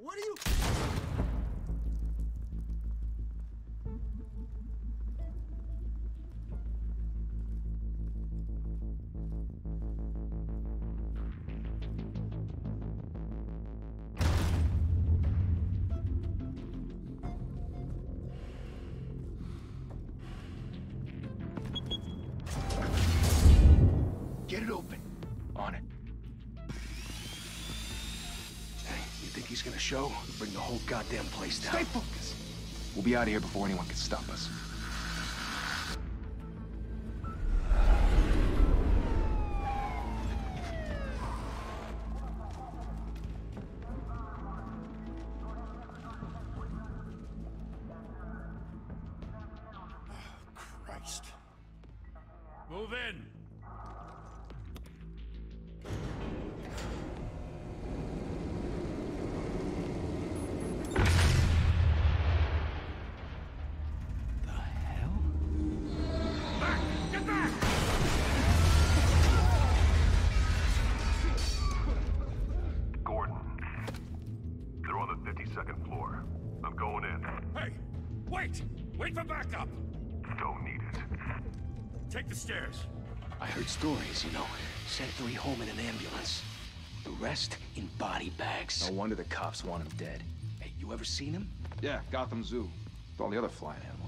What are you... Get it open. On it. Hey, you think he's gonna show? Bring the whole goddamn place down. Stay focused. We'll be out of here before anyone can stop us. Christ. Move in. Second floor. I'm going in. Hey! Wait! Wait for backup! Don't need it. Take the stairs. I heard stories, you know. Sent 3 home in an ambulance. The rest in body bags. No wonder the cops want him dead. Hey, you ever seen him? Yeah, Gotham Zoo. With all the other flying animals.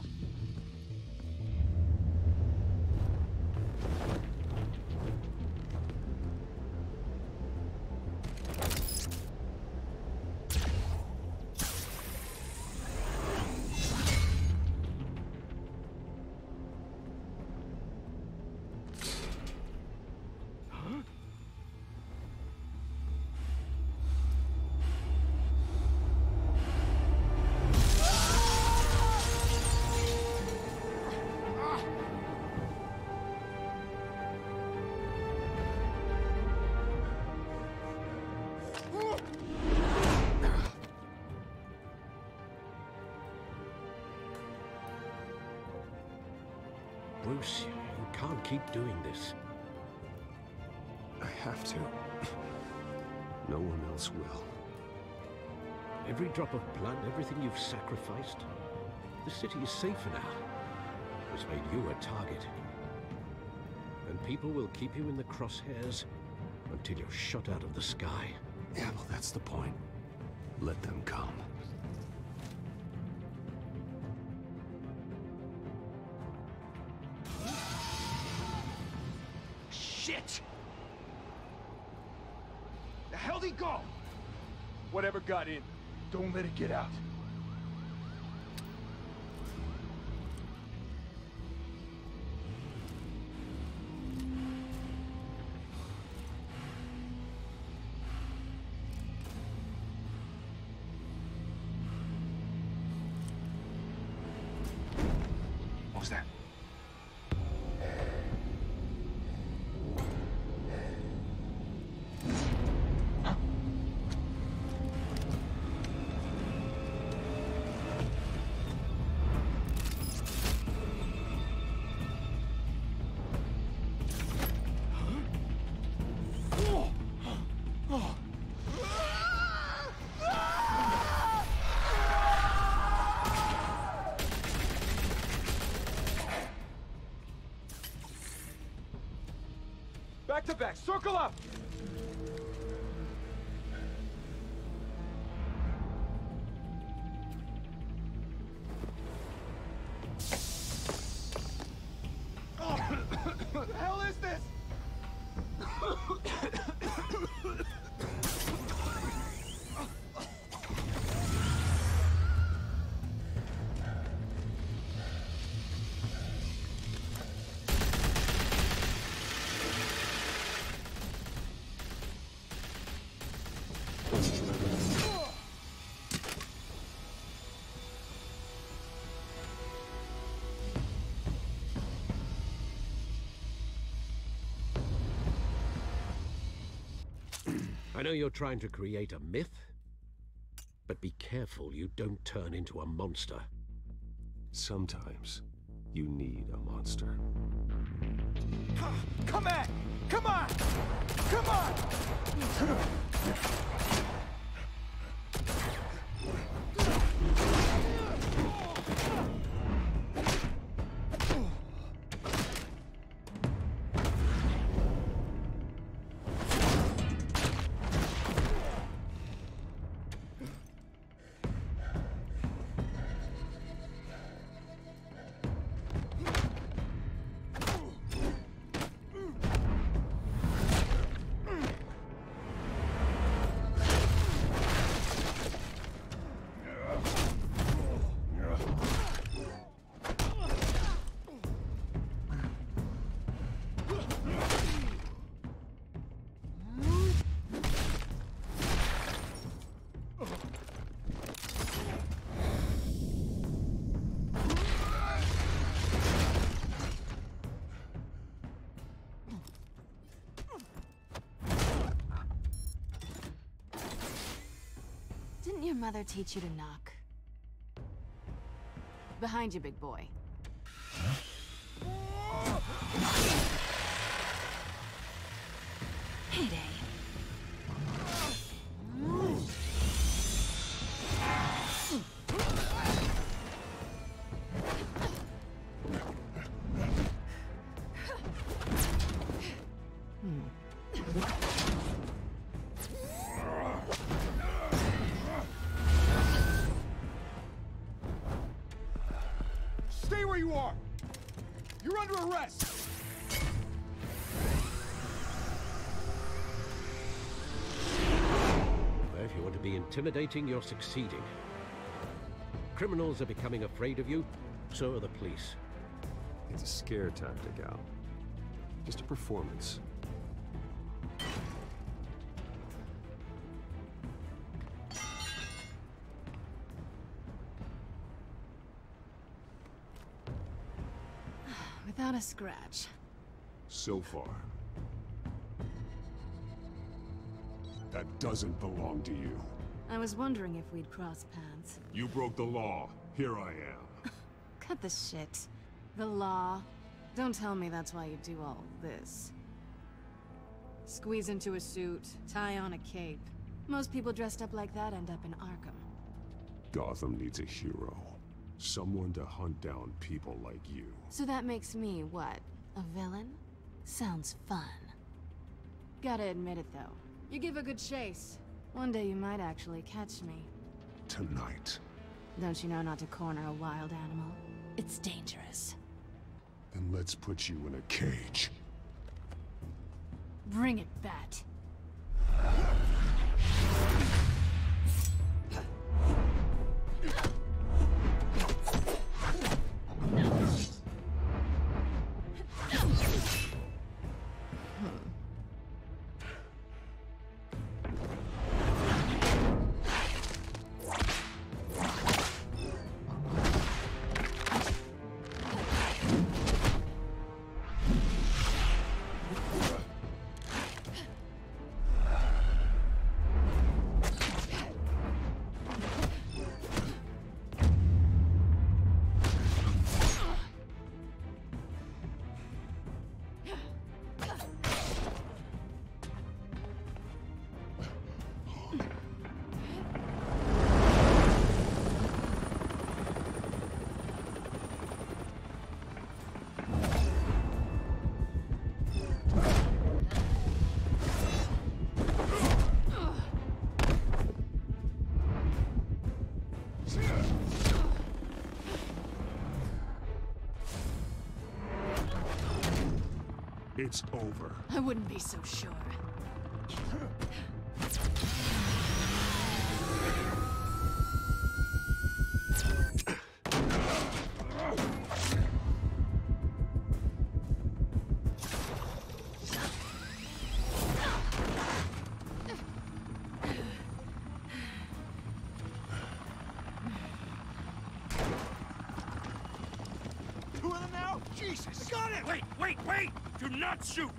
Bruce, you can't keep doing this. I have to. No one else will. Every drop of blood, everything you've sacrificed. The city is safer now. It's made you a target. And people will keep you in the crosshairs until you're shot out of the sky. Yeah, well, that's the point. Let them come. Shit! The hell'd he go? Whatever got in, don't let it get out. What was that? Back to back, circle up! What the hell is this? I know you're trying to create a myth, but be careful you don't turn into a monster. Sometimes you need a monster. Come at! Come on! Come on! Didn't your mother teach you to knock? Behind you, big boy. Heyday. Stay where you are! You're under arrest! Well, if you want to be intimidating, you're succeeding. Criminals are becoming afraid of you, so are the police. It's a scare tactic, Al. Just a performance. Without a scratch. So far. That doesn't belong to you. I was wondering if we'd cross paths. You broke the law. Here I am. Cut the shit. The law. Don't tell me that's why you do all this. Squeeze into a suit, tie on a cape. Most people dressed up like that end up in Arkham. Gotham needs a hero. Someone to hunt down people like you. So that makes me, what, a villain? Sounds fun. Gotta admit it, though. You give a good chase. One day you might actually catch me. Tonight. Don't you know not to corner a wild animal? It's dangerous. Then let's put you in a cage. Bring it, Bat. It's over. I wouldn't be so sure. Two of them now? Jesus! Got it! Wait, wait, wait! Do not shoot!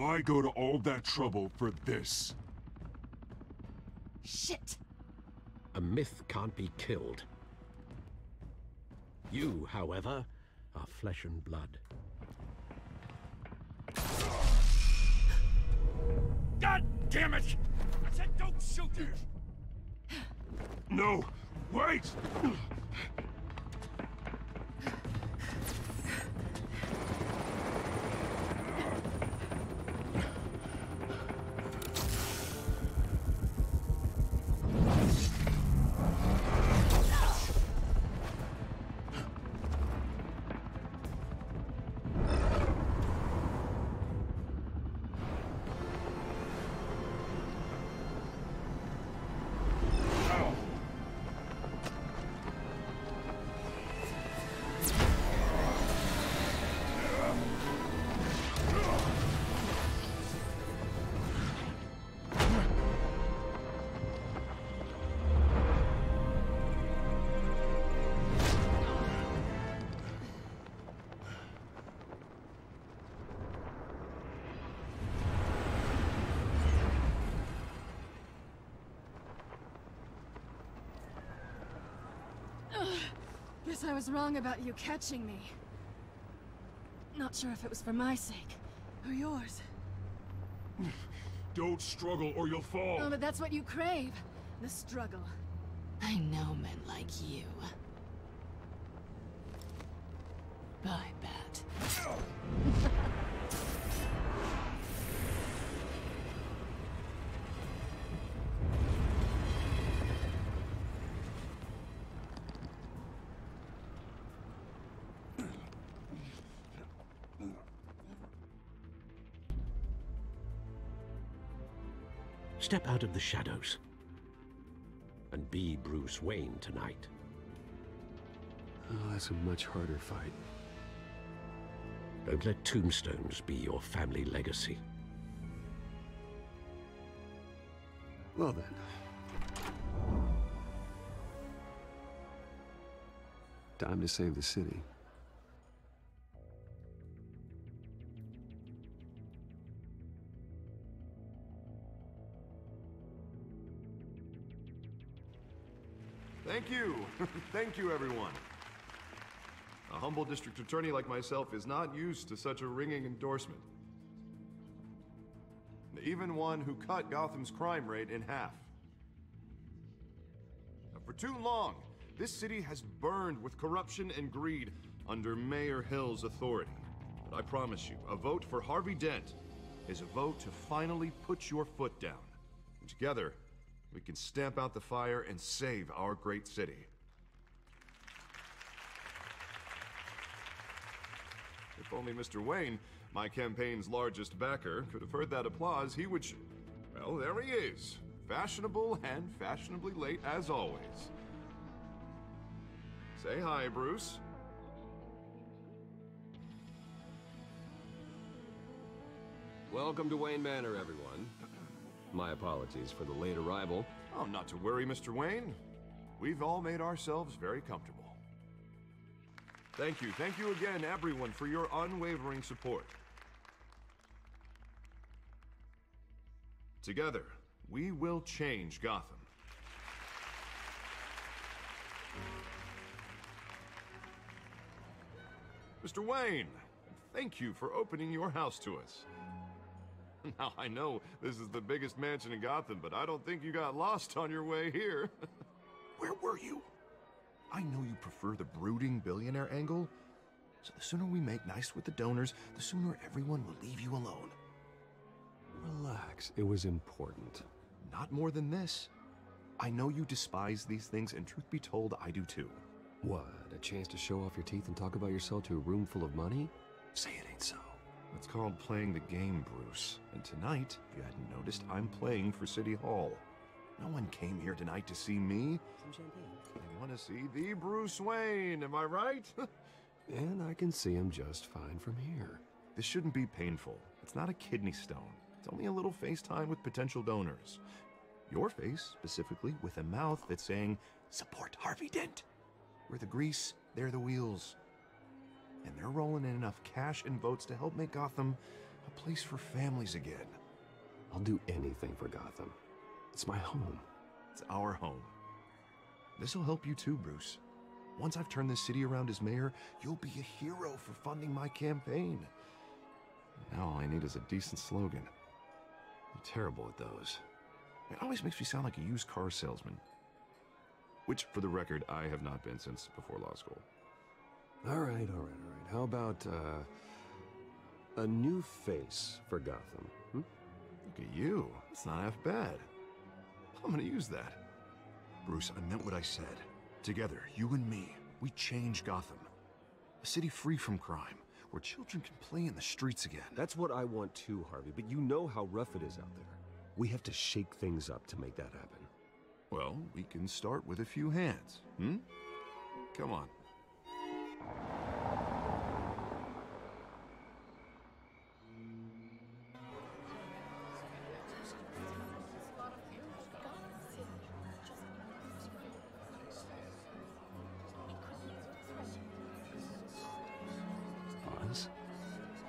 Why go to all that trouble for this? Shit! A myth can't be killed. You, however, are flesh and blood. God damn it! I said don't shoot him! No! Wait! Guess I was wrong about you catching me. Not sure if it was for my sake, or yours. Don't struggle or you'll fall! Oh, but that's what you crave. The struggle. I know men like you. Bye, Bat. Step out of the shadows and be Bruce Wayne tonight. Oh, that's a much harder fight. Don't let tombstones be your family legacy. Well then. Time to save the city. Thank you. Thank you, everyone. A humble district attorney like myself is not used to such a ringing endorsement. Even one who cut Gotham's crime rate in half. For too long, this city has burned with corruption and greed under Mayor Hill's authority. But I promise you, a vote for Harvey Dent is a vote to finally put your foot down. And together, we can stamp out the fire and save our great city. If only Mr. Wayne, my campaign's largest backer, could have heard that applause, he would well, there he is. Fashionable and fashionably late as always. Say hi, Bruce. Welcome to Wayne Manor, everyone. My apologies for the late arrival. Oh, not to worry, Mr. Wayne. We've all made ourselves very comfortable. Thank you again, everyone, for your unwavering support. Together, we will change Gotham. Mr. Wayne, thank you for opening your house to us. Now, I know this is the biggest mansion in Gotham, but I don't think you got lost on your way here. Where were you? I know you prefer the brooding billionaire angle, so the sooner we make nice with the donors, the sooner everyone will leave you alone. Relax, it was important. Not more than this. I know you despise these things, and truth be told, I do too. What, a chance to show off your teeth and talk about yourself to a room full of money? Say it ain't so. It's called playing the game, Bruce. And tonight, if you hadn't noticed, I'm playing for City Hall. No one came here tonight to see me. Some champagne. They want to see the Bruce Wayne, am I right? And I can see him just fine from here. This shouldn't be painful. It's not a kidney stone. It's only a little FaceTime with potential donors. Your face, specifically, with a mouth that's saying, support Harvey Dent. We're the grease, they're the wheels. And they're rolling in enough cash and votes to help make Gotham a a place for families again. I'll do anything for Gotham. It's my home. It's our home. This'll help you too, Bruce. Once I've turned this city around as mayor, you'll be a hero for funding my campaign. Now all I need is a decent slogan. I'm terrible at those. It always makes me sound like a used car salesman. Which, for the record, I have not been since before law school. All right. How about, a new face for Gotham, Look at you. It's not half bad. I'm gonna use that. Bruce, I meant what I said. Together, you and me, we change Gotham. A city free from crime, where children can play in the streets again. That's what I want too, Harvey, but you know how rough it is out there. We have to shake things up to make that happen. Well, we can start with a few hands, Come on.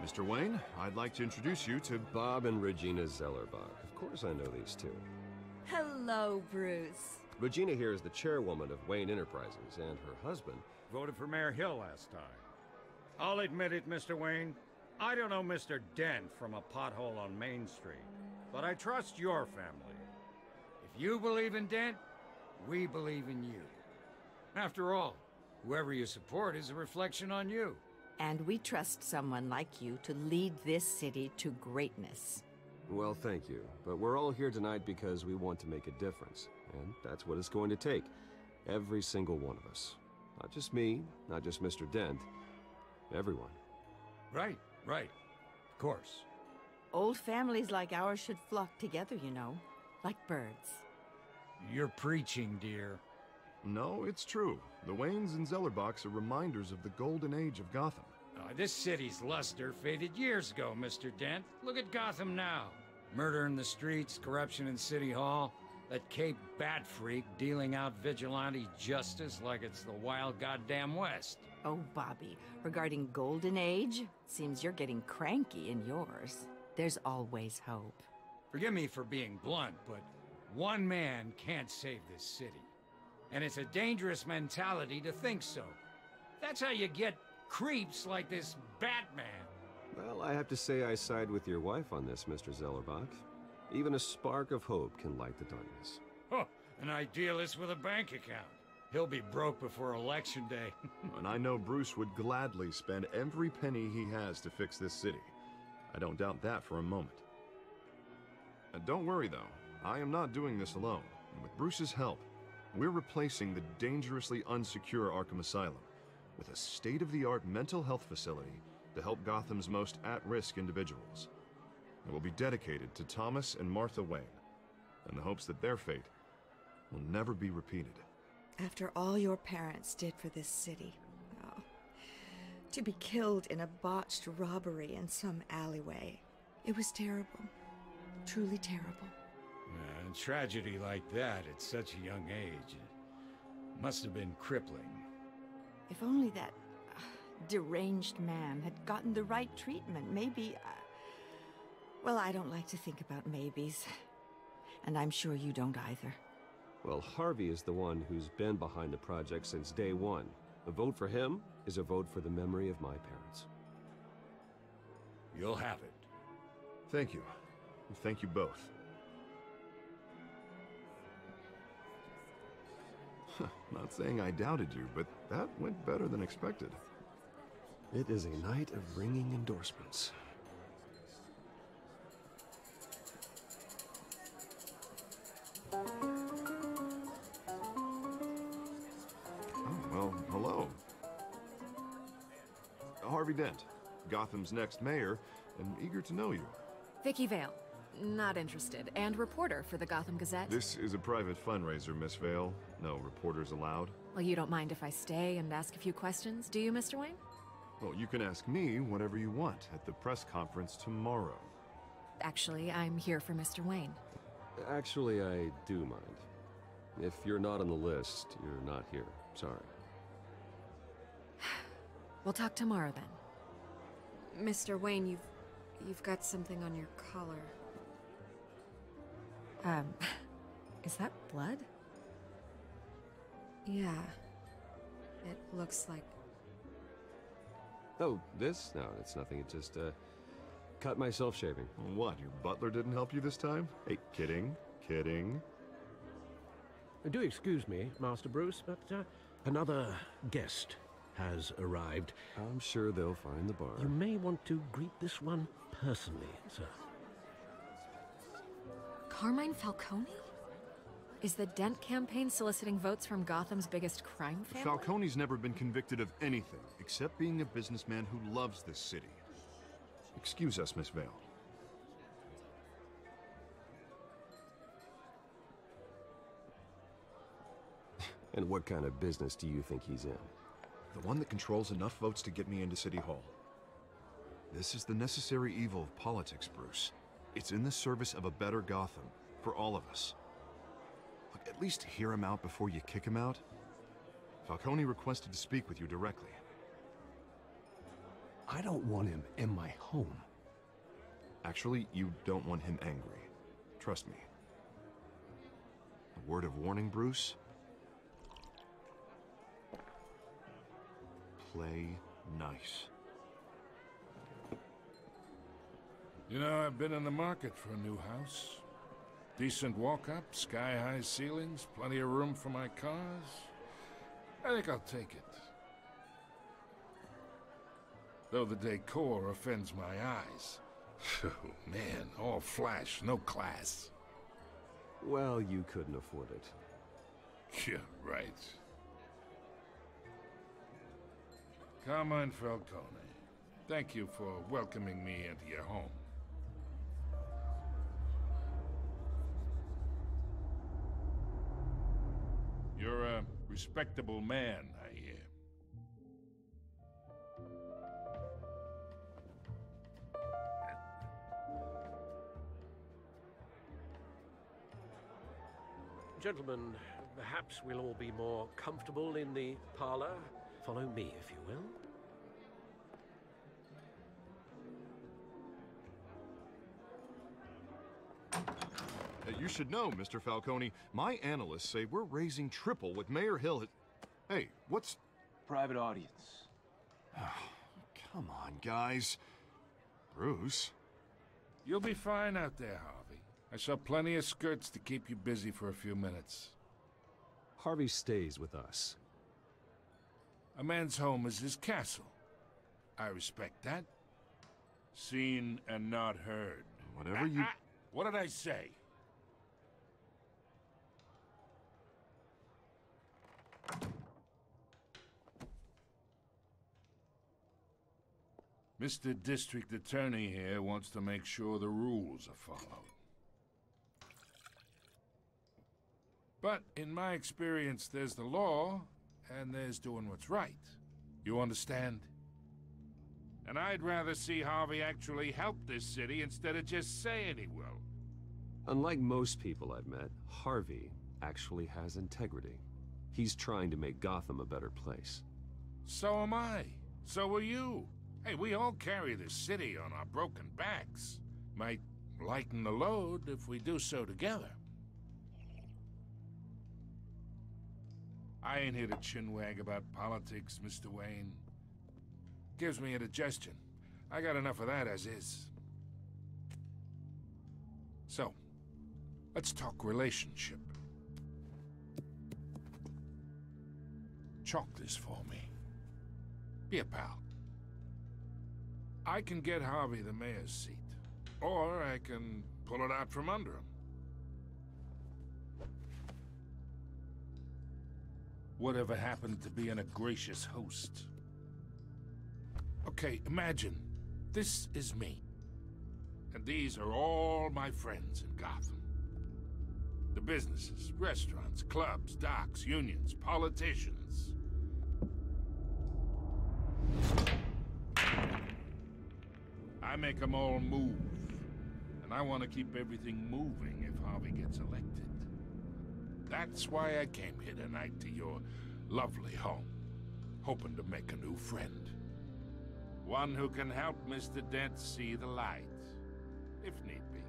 Mr. Wayne, I'd like to introduce you to Bob and Regina Zellerbach. Of course I know these two. Hello, Bruce. Regina here is the chairwoman of Wayne Enterprises, and her husband... Voted for Mayor Hill last time. I'll admit it, Mr. Wayne. I don't know Mr. Dent from a pothole on Main Street, but I trust your family. If you believe in Dent, we believe in you. After all, whoever you support is a reflection on you. And we trust someone like you to lead this city to greatness. Well, thank you. But we're all here tonight because we want to make a difference. And that's what it's going to take. Every single one of us. Not just me, not just Mr. Dent. Everyone. Right. Of course. Old families like ours should flock together, you know. Like birds. You're preaching, dear. No, it's true. The Waynes and Zellerbachs are reminders of the golden age of Gotham. This city's luster faded years ago, Mr. Dent. Look at Gotham now. Murder in the streets, corruption in City Hall, that Cape Bat freak dealing out vigilante justice like it's the wild goddamn West. Oh, Bobby, regarding Golden Age, seems you're getting cranky in yours. There's always hope. Forgive me for being blunt, but one man can't save this city. And it's a dangerous mentality to think so. That's how you get creeps like this Batman. Well, I have to say I side with your wife on this, Mr. Zellerbach. Even a spark of hope can light the darkness. Oh, an idealist with a bank account. He'll be broke before Election Day. And I know Bruce would gladly spend every penny he has to fix this city. I don't doubt that for a moment. And don't worry, though. I am not doing this alone. And with Bruce's help, we're replacing the dangerously unsecure Arkham Asylum with a state-of-the-art mental health facility to help Gotham's most at-risk individuals. It will be dedicated to Thomas and Martha Wayne, in the hopes that their fate will never be repeated. After all your parents did for this city, to be killed in a botched robbery in some alleyway, it was terrible. Truly terrible. A tragedy like that at such a young age must have been crippling. If only that deranged man had gotten the right treatment, maybe... well, I don't like to think about maybes. And I'm sure you don't either. Well, Harvey is the one who's been behind the project since day one. A vote for him is a vote for the memory of my parents. You'll have it. Thank you. Thank you both. Not saying I doubted you, but that went better than expected. It is a night of ringing endorsements. Oh, well, hello. Harvey Dent, Gotham's next mayor, and eager to know you. Vicky Vale. Not interested. And reporter for the Gotham Gazette. This is a private fundraiser, Miss Vale. No reporters allowed. Well, you don't mind if I stay and ask a few questions, do you, Mr. Wayne? Well, you can ask me whatever you want at the press conference tomorrow. Actually, I'm here for Mr. Wayne. Actually, I do mind. If you're not on the list, you're not here. Sorry. We'll talk tomorrow, then. Mr. Wayne, You've got something on your collar. Is that blood? Yeah. It looks like... Oh, this? No, it's nothing. It just, cut myself shaving. What, your butler didn't help you this time? Hey, kidding. Kidding. Do excuse me, Master Bruce, but another guest has arrived. I'm sure they'll find the bar. You may want to greet this one personally, sir. Carmine Falcone? Is the Dent campaign soliciting votes from Gotham's biggest crime family? Falcone's never been convicted of anything, except being a businessman who loves this city. Excuse us, Miss Vale. And what kind of business do you think he's in? The one that controls enough votes to get me into City Hall. This is the necessary evil of politics, Bruce. It's in the service of a better Gotham, for all of us. Look, at least hear him out before you kick him out. Falcone requested to speak with you directly. I don't want him in my home. Actually, you don't want him angry. Trust me. A word of warning, Bruce? Play nice. You know, I've been in the market for a new house. Decent walk-up, sky-high ceilings, plenty of room for my cars. I think I'll take it. Though the decor offends my eyes. Oh, man, all flash, no class. Well, you couldn't afford it. Yeah, right. Carmine Falcone, thank you for welcoming me into your home. You're a respectable man, I hear. Gentlemen, perhaps we'll all be more comfortable in the parlor. Follow me, if you will. You should know, Mr. Falcone, my analysts say we're raising triple what Mayor Hill had... Hey, what's... Private audience. Come on, guys. Bruce? You'll be fine out there, Harvey. I saw plenty of skirts to keep you busy for a few minutes. Harvey stays with us. A man's home is his castle. I respect that. Seen and not heard. Whatever you... What did I say? Mr. District Attorney here wants to make sure the rules are followed. But in my experience, there's the law, and there's doing what's right. You understand? And I'd rather see Harvey actually help this city instead of just saying he will. Unlike most people I've met, Harvey actually has integrity. He's trying to make Gotham a better place. So am I. So are you. Hey, we all carry this city on our broken backs. Might lighten the load if we do so together. I ain't here to chinwag about politics, Mr. Wayne. Gives me indigestion. I got enough of that as is. So, let's talk relationship. Chalk this for me. Be a pal. I can get Harvey the mayor's seat, or I can pull it out from under him. Whatever happened to being a gracious host? Okay, imagine, this is me. And these are all my friends in Gotham. The businesses, restaurants, clubs, docks, unions, politicians. I make them all move. And I want to keep everything moving if Harvey gets elected. That's why I came here tonight to your lovely home, hoping to make a new friend. One who can help Mr. Dent see the light, if need be.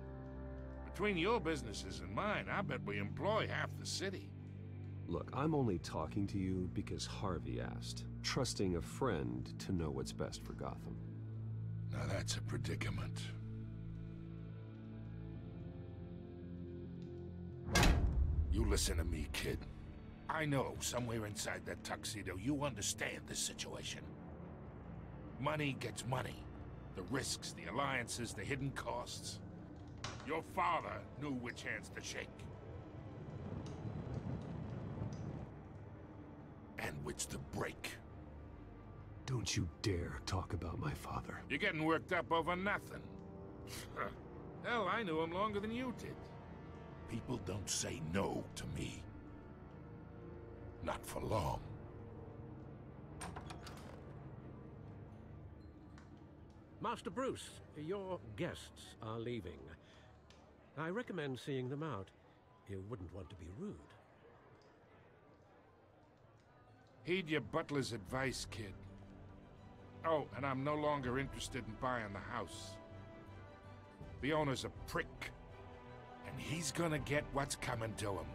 Between your businesses and mine, I bet we employ half the city. Look, I'm only talking to you because Harvey asked, trusting a friend to know what's best for Gotham. Now that's a predicament. You listen to me, kid. I know somewhere inside that tuxedo you understand this situation. Money gets money. The risks, the alliances, the hidden costs. Your father knew which hands to shake. And which to break. Don't you dare talk about my father. You're getting worked up over nothing. Hell, I knew him longer than you did. People don't say no to me. Not for long. Master Bruce, your guests are leaving. I recommend seeing them out. You wouldn't want to be rude. Heed your butler's advice, kid. Oh, and I'm no longer interested in buying the house. The owner's a prick. And he's gonna get what's coming to him.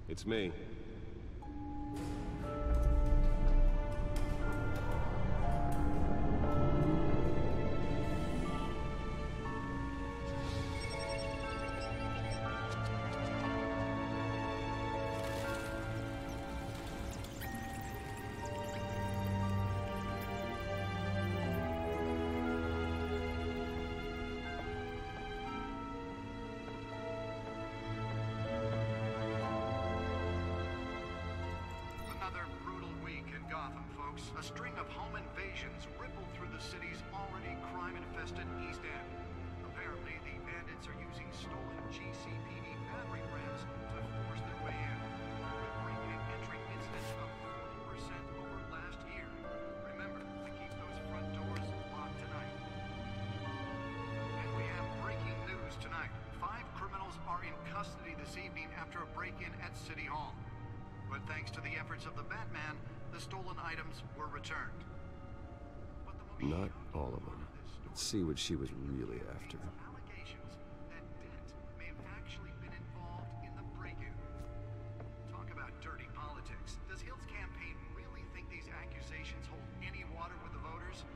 It's me. A string of home invasions rippled through the city's already crime-infested East End. Apparently, the bandits are using stolen GCPD battering rams to force their way in. With break-in entry incidents up 40% over last year. Remember to keep those front doors locked tonight. And we have breaking news tonight. 5 criminals are in custody this evening after a break-in at City Hall. But thanks to the efforts of the Batman, the stolen items were returned. Not all of them. Let's see what she was really after. Allegations that Dent may have actually been involved in the break-in. Talk about dirty politics. Does Hill's campaign really think these accusations hold any water with the voters?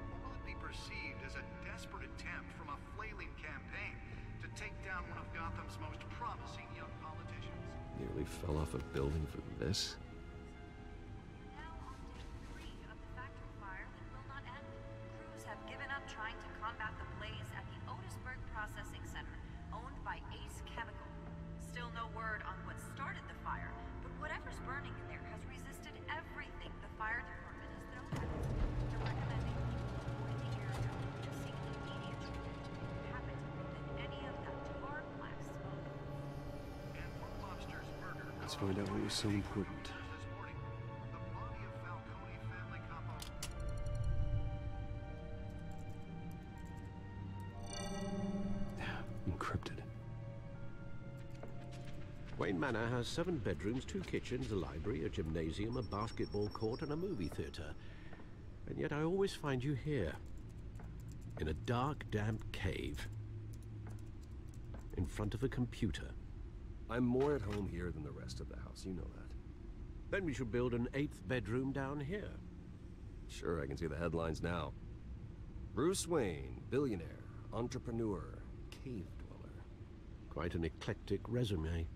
Or will it be perceived as a desperate attempt from a flailing campaign to take down one of Gotham's most promising young politicians? Nearly fell off a building for this? Trying to combat the blaze at the Otisburg Processing Center, owned by Ace Chemical. Still no word on what started the fire, but whatever's burning in there has resisted everything the fire department has thrown at it. They're recommending people avoid the area and seek immediate treatment to be inhabited within any of that tar black smoke. And for Lobster's murder, Let's find out what was so important. Encrypted. Wayne Manor has 7 bedrooms, 2 kitchens, a library, a gymnasium, a basketball court, and a movie theater. And yet I always find you here. In a dark, damp cave. In front of a computer. I'm more at home here than the rest of the house, you know that. Then we should build an 8th bedroom down here. Sure, I can see the headlines now. Bruce Wayne, billionaire, entrepreneur, cave dweller. Quite an eclectic resume.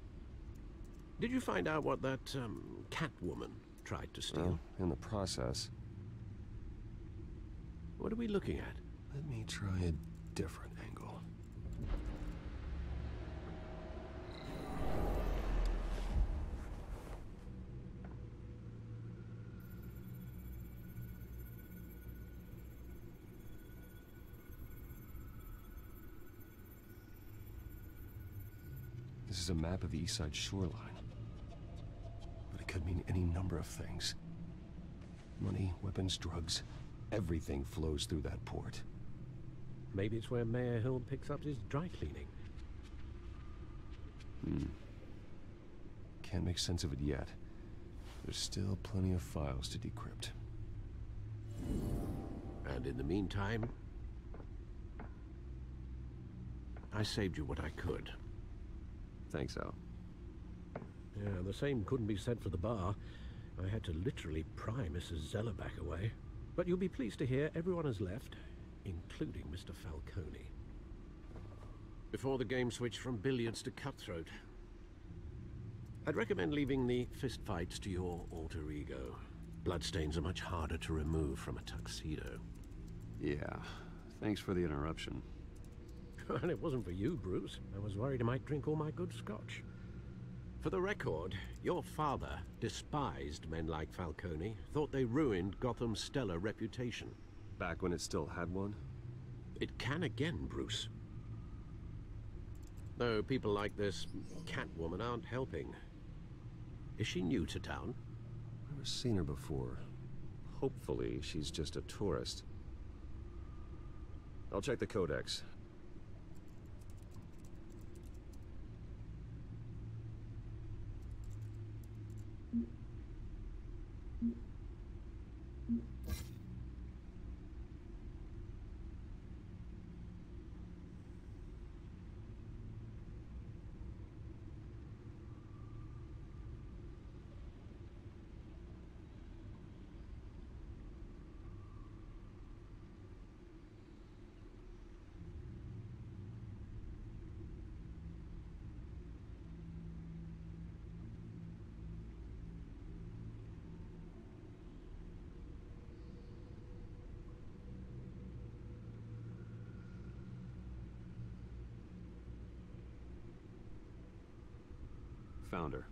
Did you find out what that, Catwoman tried to steal? Well, in the process. What are we looking at? Let me try a different angle. This is a map of the East Side shoreline. But it could mean any number of things. Money, weapons, drugs, everything flows through that port. Maybe it's where Mayor Hill picks up his dry cleaning. Can't make sense of it yet. There's still plenty of files to decrypt. And in the meantime, I saved you what I could. Thanks, Al. Yeah, the same couldn't be said for the bar. I had to literally pry Mrs. Zeller back away. But you'll be pleased to hear everyone has left, including Mr. Falcone. Before the game switched from billiards to cutthroat. I'd recommend leaving the fistfights to your alter ego. Bloodstains are much harder to remove from a tuxedo. Yeah, thanks for the interruption. And it wasn't for you, Bruce. I was worried I might drink all my good scotch. For the record, your father despised men like Falcone, thought they ruined Gotham's stellar reputation. Back when it still had one? It can again, Bruce. Though people like this Catwoman aren't helping. Is she new to town? Never seen her before. Hopefully, she's just a tourist. I'll check the codex. Found her.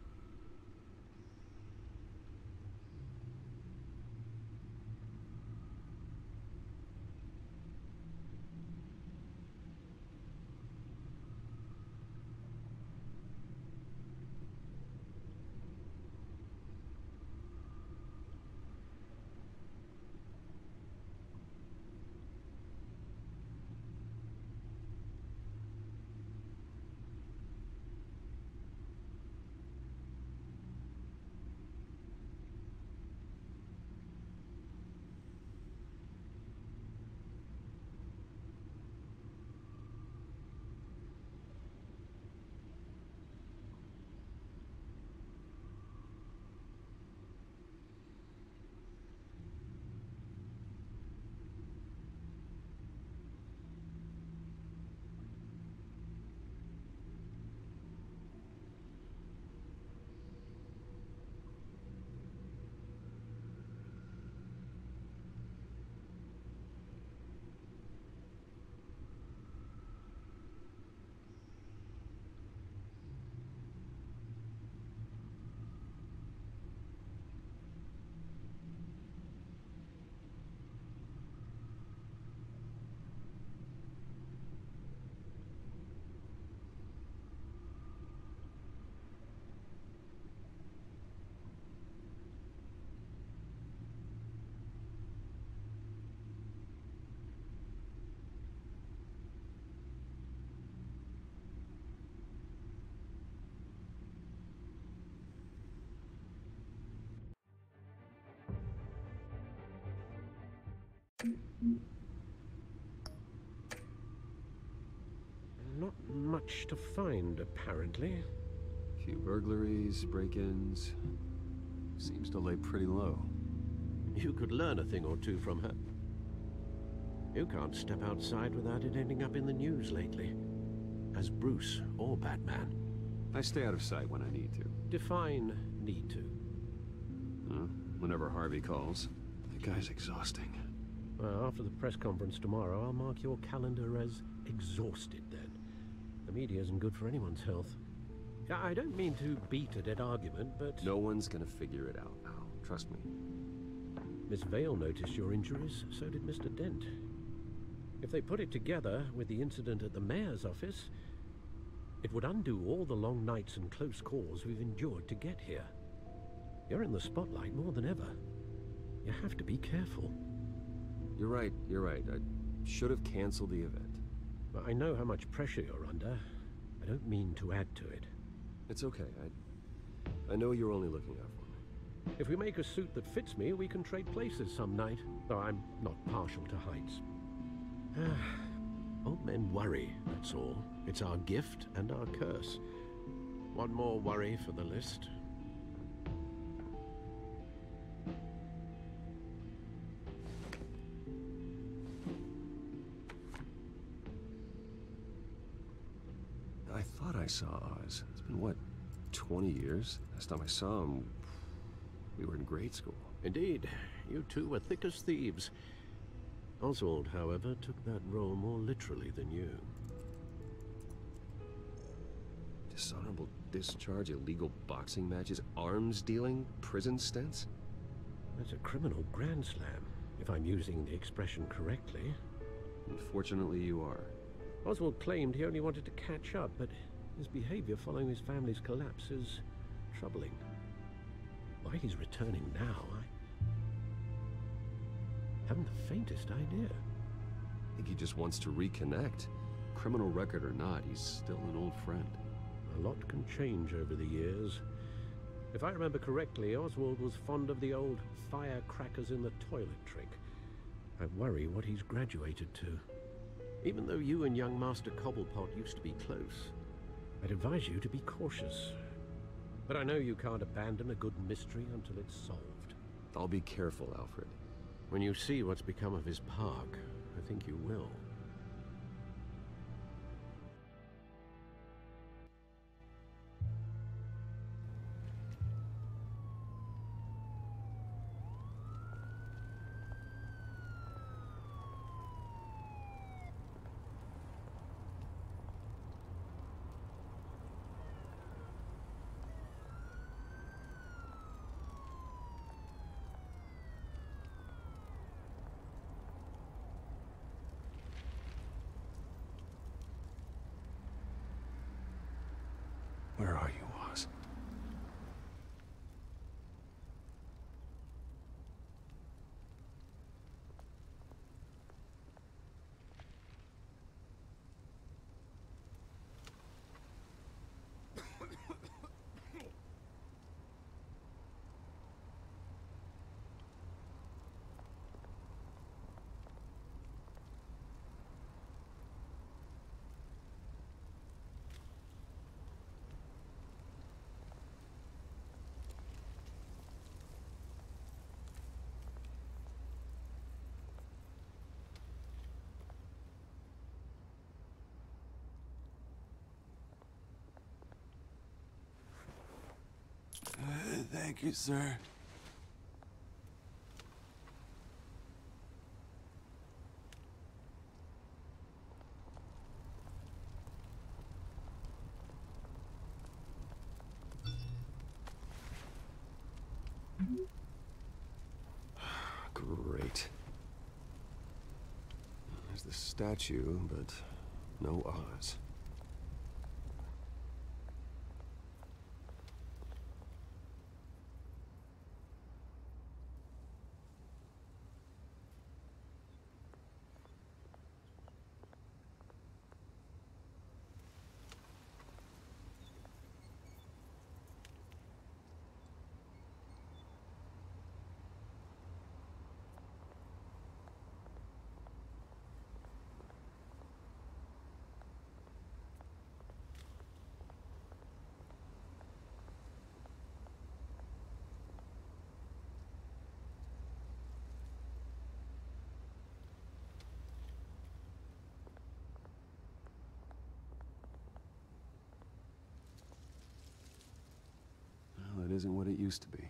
Not much to find, apparently. Few burglaries, break-ins. Seems to lay pretty low. You could learn a thing or two from her. You can't step outside without it ending up in the news lately. As Bruce or Batman. I stay out of sight when I need to. Define need to. Whenever Harvey calls. The guy's exhausting. Well, after the press conference tomorrow, I'll mark your calendar as exhausted then. The media isn't good for anyone's health. I don't mean to beat a dead argument, but... No one's gonna figure it out, Al. Trust me. Miss Vale noticed your injuries, so did Mr. Dent. If they put it together with the incident at the mayor's office, it would undo all the long nights and close calls we've endured to get here. You're in the spotlight more than ever. You have to be careful. You're right. I should have canceled the event. I know how much pressure you're under. I don't mean to add to it. It's okay. I know you're only looking out for me. If we make a suit that fits me, we can trade places some night. Though I'm not partial to heights. Old men worry, that's all. It's our gift and our curse. One more worry for the list. I thought I saw Oz. It's been, what, 20 years? Last time I saw him, we were in grade school. Indeed. You two were thick as thieves. Oswald, however, took that role more literally than you. Dishonorable discharge, illegal boxing matches, arms dealing, prison stints? That's a criminal grand slam, if I'm using the expression correctly. Unfortunately, you are. Oswald claimed he only wanted to catch up, but his behavior following his family's collapse is troubling. Why he's returning now, I haven't the faintest idea. I think he just wants to reconnect. Criminal record or not, he's still an old friend. A lot can change over the years. If I remember correctly, Oswald was fond of the old firecrackers in the toilet trick. I worry what he's graduated to. Even though you and young Master Cobblepot used to be close, I'd advise you to be cautious. But I know you can't abandon a good mystery until it's solved. I'll be careful, Alfred. When you see what's become of his park, I think you will. Where are you, Oz? Thank you, sir. Great. There's the statue, but no Oz. Well, it isn't what it used to be.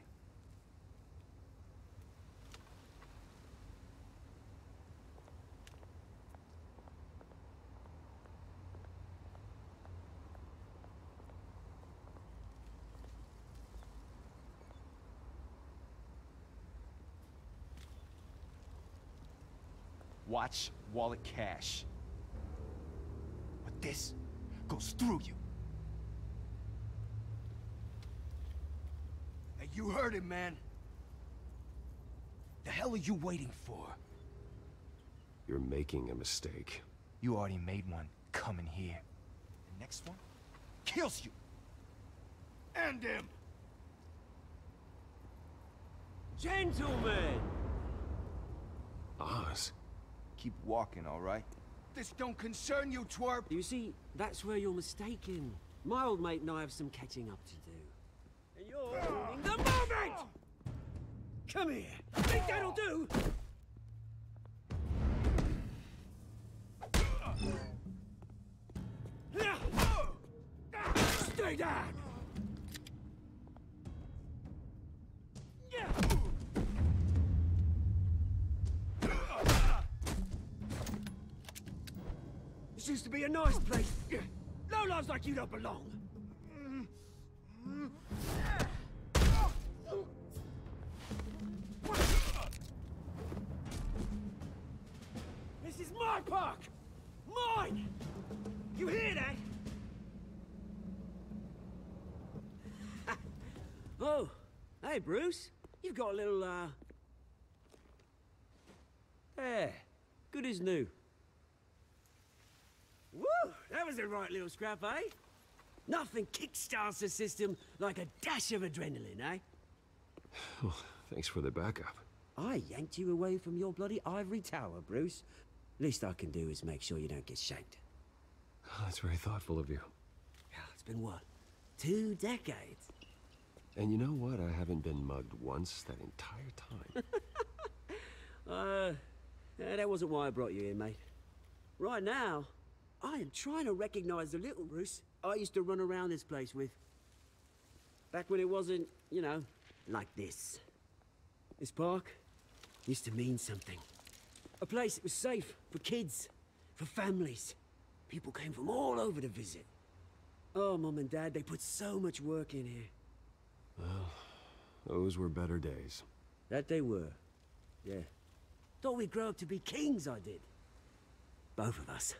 Watch, wallet, cash. But this goes through you. Hey, you heard him, man. The hell are you waiting for? You're making a mistake. You already made one coming here. The next one kills you. End him! Gentlemen! Oz. Keep walking, all right? This don't concern you, twerp! You see, that's where you're mistaken. My old mate and I have some catching up to do. And you're ruining the moment! Come here! Think that'll do? Stay down! This used to be a nice place. Lowlifes like you don't belong. This is my park! Mine! You hear that? Oh, hey, Bruce. You've got a little, There. Good as new. Woo! That was a right little scrap, eh? Nothing kickstarts the system like a dash of adrenaline, eh? Oh, thanks for the backup. I yanked you away from your bloody ivory tower, Bruce. Least I can do is make sure you don't get shanked. Oh, that's very thoughtful of you. Yeah, it's been what? 2 decades? And you know what? I haven't been mugged once that entire time. That wasn't why I brought you here, mate. Right now, I am trying to recognize the little Bruce I used to run around this place with. Back when it wasn't, you know, like this. This park used to mean something. A place that was safe for kids, for families. People came from all over to visit. Oh, Mum and Dad, they put so much work in here. Well, those were better days. That they were. Yeah. Thought we'd grow up to be kings, I did. Both of us.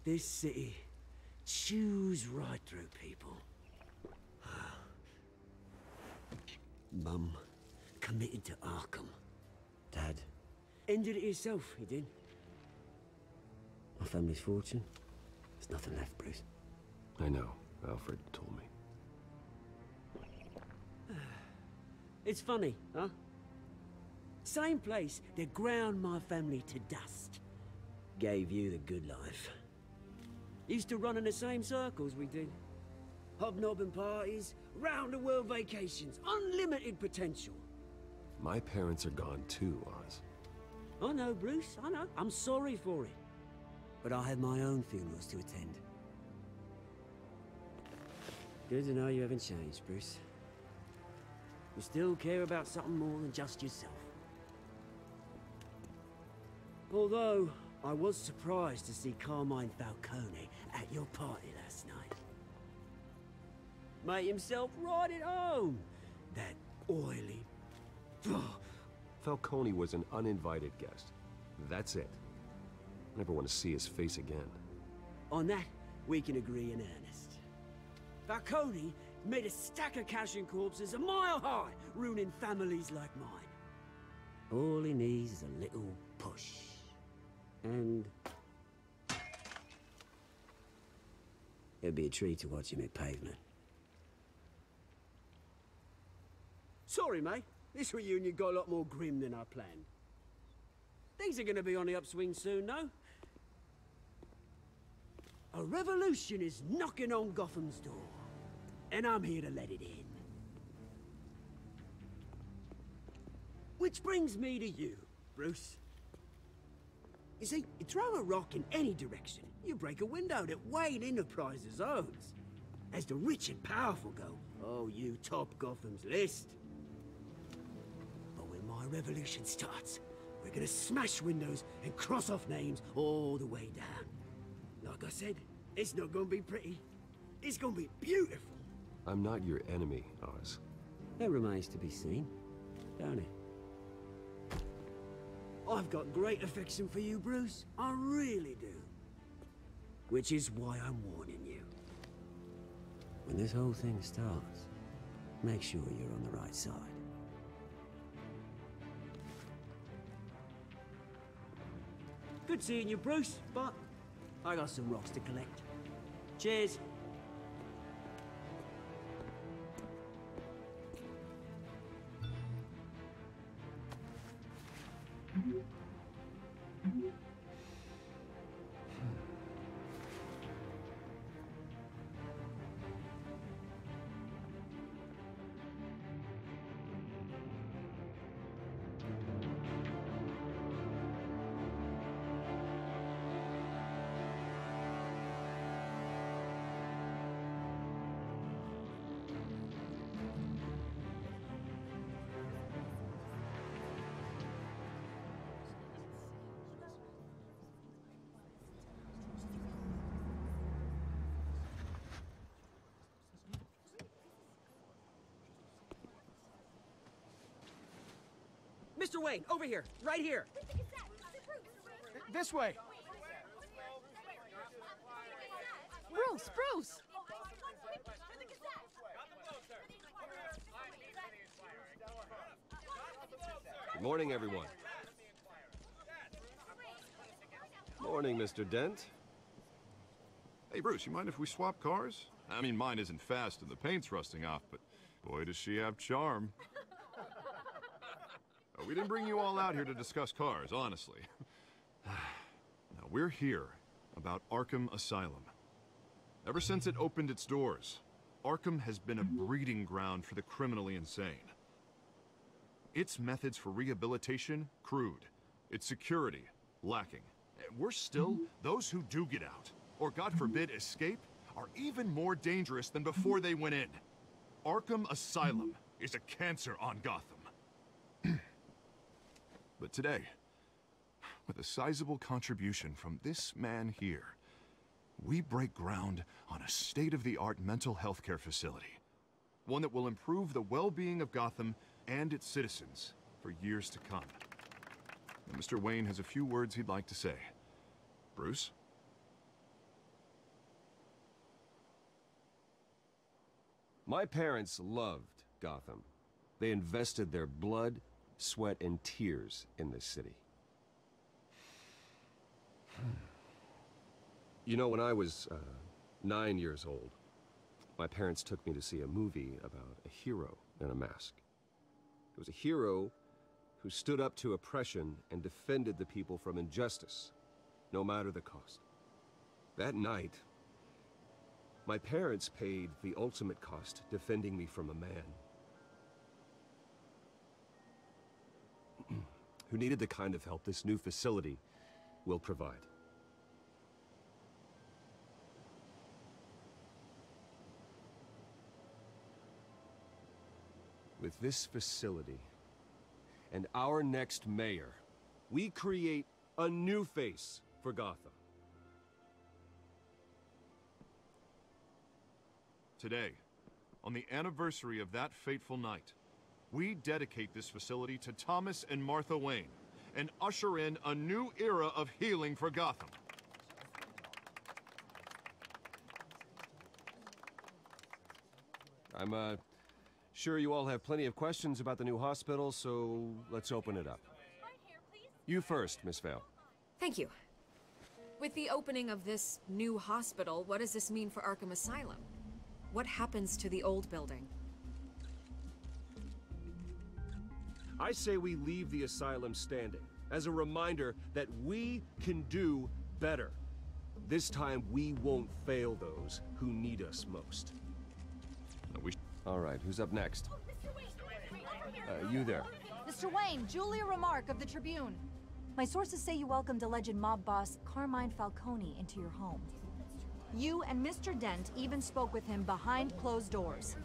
This city chews right through people. Mum committed to Arkham. Dad ended it himself, he did. My family's fortune, there's nothing left, Bruce. I know. Alfred told me. It's funny, huh? Same place that ground my family to dust. Gave you the good life. Used to run in the same circles we did. Hobnobbing parties, round-the-world vacations, unlimited potential. My parents are gone too, Oz. I know, Bruce, I know. I'm sorry for it. But I have my own funerals to attend. Good to know you haven't changed, Bruce. You still care about something more than just yourself. Although, I was surprised to see Carmine Falcone at your party last night. Made himself right at home. That oily... Falcone was an uninvited guest. That's it. Never want to see his face again. On that, we can agree in earnest. Falcone made a stack of cash and corpses a mile high, ruining families like mine. All he needs is a little push. And... it'd be a treat to watch him hit pavement. Sorry, mate. This reunion got a lot more grim than I planned. Things are gonna be on the upswing soon, no? A revolution is knocking on Gotham's door. And I'm here to let it in. Which brings me to you, Bruce. You see, you throw a rock in any direction, you break a window that Wayne Enterprises owns. As the rich and powerful go, oh, you top Gotham's list. But when my revolution starts, we're gonna smash windows and cross off names all the way down. Like I said, it's not gonna be pretty. It's gonna be beautiful. I'm not your enemy, Oz. That remains to be seen, don't it? I've got great affection for you, Bruce. I really do. Which is why I'm warning you. When this whole thing starts, make sure you're on the right side. Good seeing you, Bruce, but I got some rocks to collect. Cheers. Mr. Wayne, over here, right here. This way. Bruce, Bruce! Good morning, everyone. Morning, Mr. Dent. Hey, Bruce, you mind if we swap cars? I mean, mine isn't fast and the paint's rusting off, but boy, does she have charm. We didn't bring you all out here to discuss cars, honestly. Now, we're here about Arkham Asylum. Ever since it opened its doors, Arkham has been a breeding ground for the criminally insane. Its methods for rehabilitation, crude. Its security, lacking. Worse still, those who do get out, or God forbid escape, are even more dangerous than before they went in. Arkham Asylum is a cancer on Gotham. But today, with a sizable contribution from this man here, we break ground on a state-of-the-art mental health care facility. One that will improve the well-being of Gotham and its citizens for years to come. Now, Mr. Wayne has a few words he'd like to say. Bruce? My parents loved Gotham. They invested their blood, sweat, and tears in this city. You know, when I was 9 years old, my parents took me to see a movie about a hero in a mask. It was a hero who stood up to oppression and defended the people from injustice, no matter the cost. That night, my parents paid the ultimate cost defending me from a man who needed the kind of help this new facility will provide. With this facility and our next mayor, we create a new face for Gotham. Today, on the anniversary of that fateful night, we dedicate this facility to Thomas and Martha Wayne and usher in a new era of healing for Gotham. I'm sure you all have plenty of questions about the new hospital, so let's open it up. You first, Miss Vale. Thank you. With the opening of this new hospital, what does this mean for Arkham Asylum? What happens to the old building? I say we leave the asylum standing, as a reminder that we can do better. This time, we won't fail those who need us most. All right, who's up next? You there. Mr. Wayne, Julia Remark of the Tribune. My sources say you welcomed alleged mob boss Carmine Falcone into your home. You and Mr. Dent even spoke with him behind closed doors.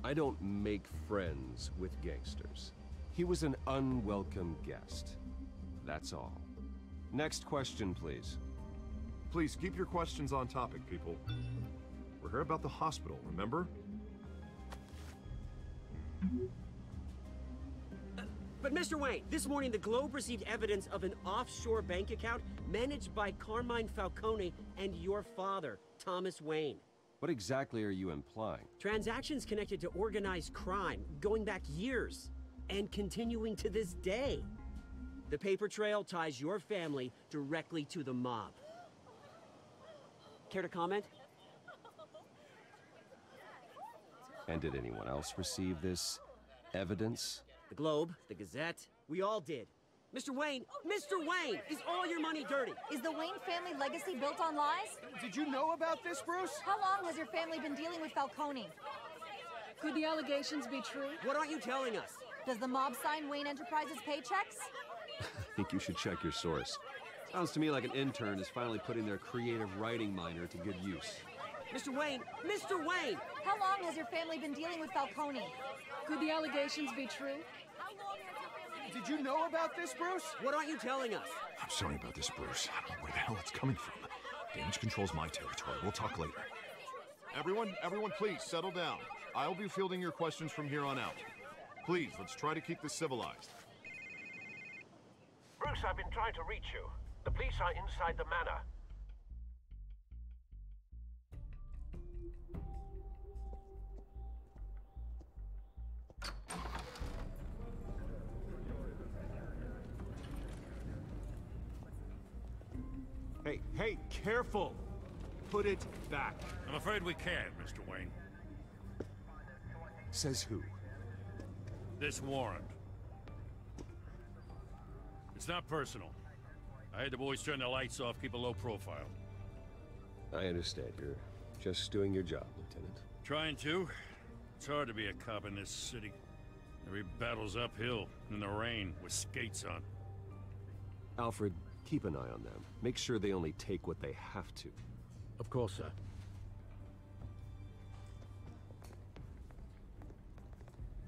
I don't make friends with gangsters. He was an unwelcome guest. That's all. Next question, please. Please keep your questions on topic, people. We're here about the hospital, remember? But Mr. Wayne, this morning the Globe received evidence of an offshore bank account managed by Carmine Falcone and your father, Thomas Wayne. What exactly are you implying? Transactions connected to organized crime, going back years, and continuing to this day. The paper trail ties your family directly to the mob. Care to comment? And did anyone else receive this evidence? The Globe, the Gazette, we all did. Mr. Wayne, is all your money dirty? Is the Wayne family legacy built on lies? Did you know about this, Bruce? How long has your family been dealing with Falcone? Could the allegations be true? What aren't you telling us? Does the mob sign Wayne Enterprises paychecks? I think you should check your source. Sounds to me like an intern is finally putting their creative writing minor to good use. Mr. Wayne! How long has your family been dealing with Falcone? Could the allegations be true? Did you know about this, Bruce? What aren't you telling us? I'm sorry about this, Bruce. I don't know where the hell it's coming from. Damage control's my territory. We'll talk later. Everyone, please, settle down. I'll be fielding your questions from here on out. Please, let's try to keep this civilized. Bruce, I've been trying to reach you. The police are inside the manor. Hey, careful! Put it back. I'm afraid we can't, Mr. Wayne. Says who? This warrant. It's not personal. I had the boys turn the lights off, keep a low profile. I understand. You're just doing your job, Lieutenant. Trying to. It's hard to be a cop in this city. Every battle's uphill, in the rain, with skates on. Alfred, keep an eye on them. Make sure they only take what they have to. Of course, sir.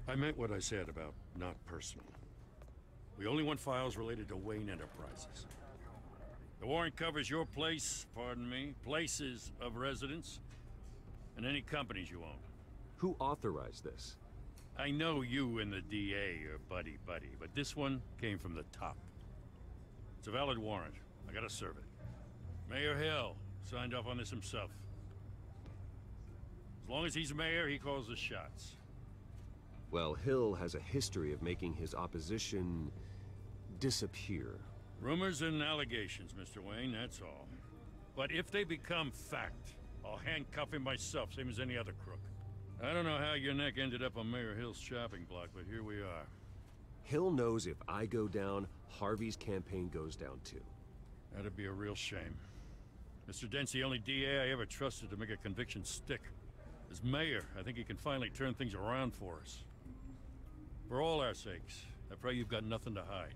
I meant what I said about not personal. We only want files related to Wayne Enterprises. The warrant covers your place, pardon me, places of residence, and any companies you own. Who authorized this? I know you and the DA are buddy-buddy, but this one came from the top. It's a valid warrant. I gotta serve it. Mayor Hill signed off on this himself. As long as he's mayor, he calls the shots. Well, Hill has a history of making his opposition disappear. Rumors and allegations, Mr. Wayne, that's all. But if they become fact, I'll handcuff him myself, same as any other crook. I don't know how your neck ended up on Mayor Hill's shopping block, but here we are. Hill knows if I go down, Harvey's campaign goes down too. That'd be a real shame. Mr. Dent's the only DA I ever trusted to make a conviction stick. As mayor, I think he can finally turn things around for us. For all our sakes, I pray you've got nothing to hide.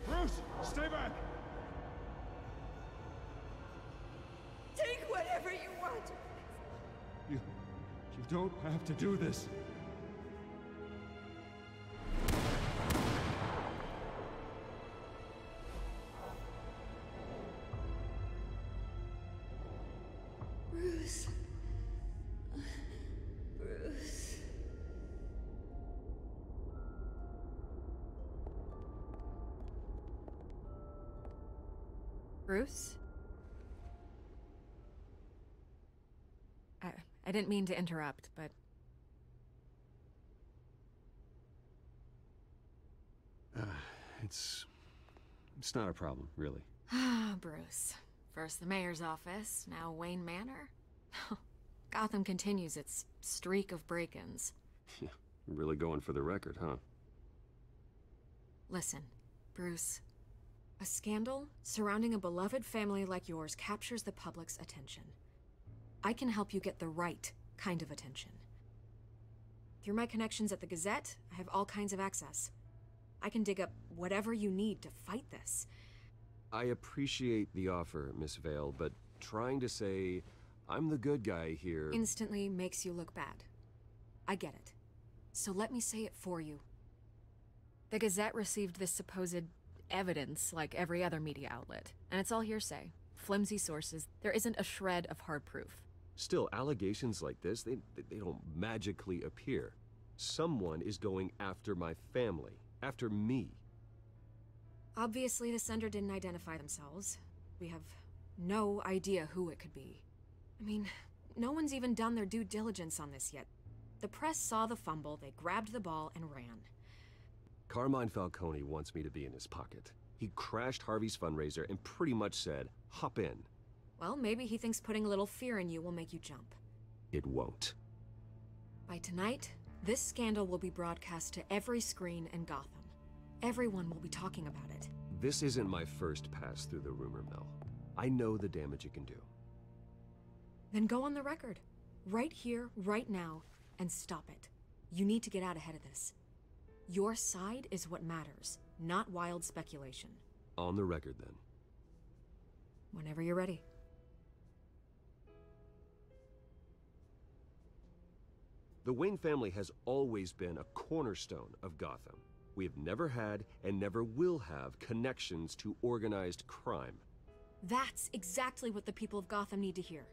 Bruce, stay back! Take whatever you want. You don't have to do this. Bruce. Bruce. Bruce? I didn't mean to interrupt, but... It's not a problem, really. Ah, Bruce. First the mayor's office, now Wayne Manor. Gotham continues its streak of break-ins. Yeah, really going for the record, huh? Listen, Bruce. A scandal surrounding a beloved family like yours captures the public's attention. I can help you get the right kind of attention. Through my connections at the Gazette, I have all kinds of access. I can dig up whatever you need to fight this. I appreciate the offer, Miss Vale, but trying to say I'm the good guy here instantly makes you look bad. I get it. So let me say it for you. The Gazette received this supposed evidence like every other media outlet, and it's all hearsay. Flimsy sources. There isn't a shred of hard proof. Still, allegations like this, they don't magically appear. Someone is going after my family, after me. Obviously, the sender didn't identify themselves. We have no idea who it could be. I mean, no one's even done their due diligence on this yet. The press saw the fumble, they grabbed the ball and ran. Carmine Falcone wants me to be in his pocket. He crashed Harvey's fundraiser and pretty much said, hop in. Well, maybe he thinks putting a little fear in you will make you jump. It won't. By tonight, this scandal will be broadcast to every screen in Gotham. Everyone will be talking about it. This isn't my first pass through the rumor mill. I know the damage it can do. Then go on the record. Right here, right now, and stop it. You need to get out ahead of this. Your side is what matters, not wild speculation. On the record, then. Whenever you're ready. The Wayne family has always been a cornerstone of Gotham. We have never had and never will have connections to organized crime. That's exactly what the people of Gotham need to hear.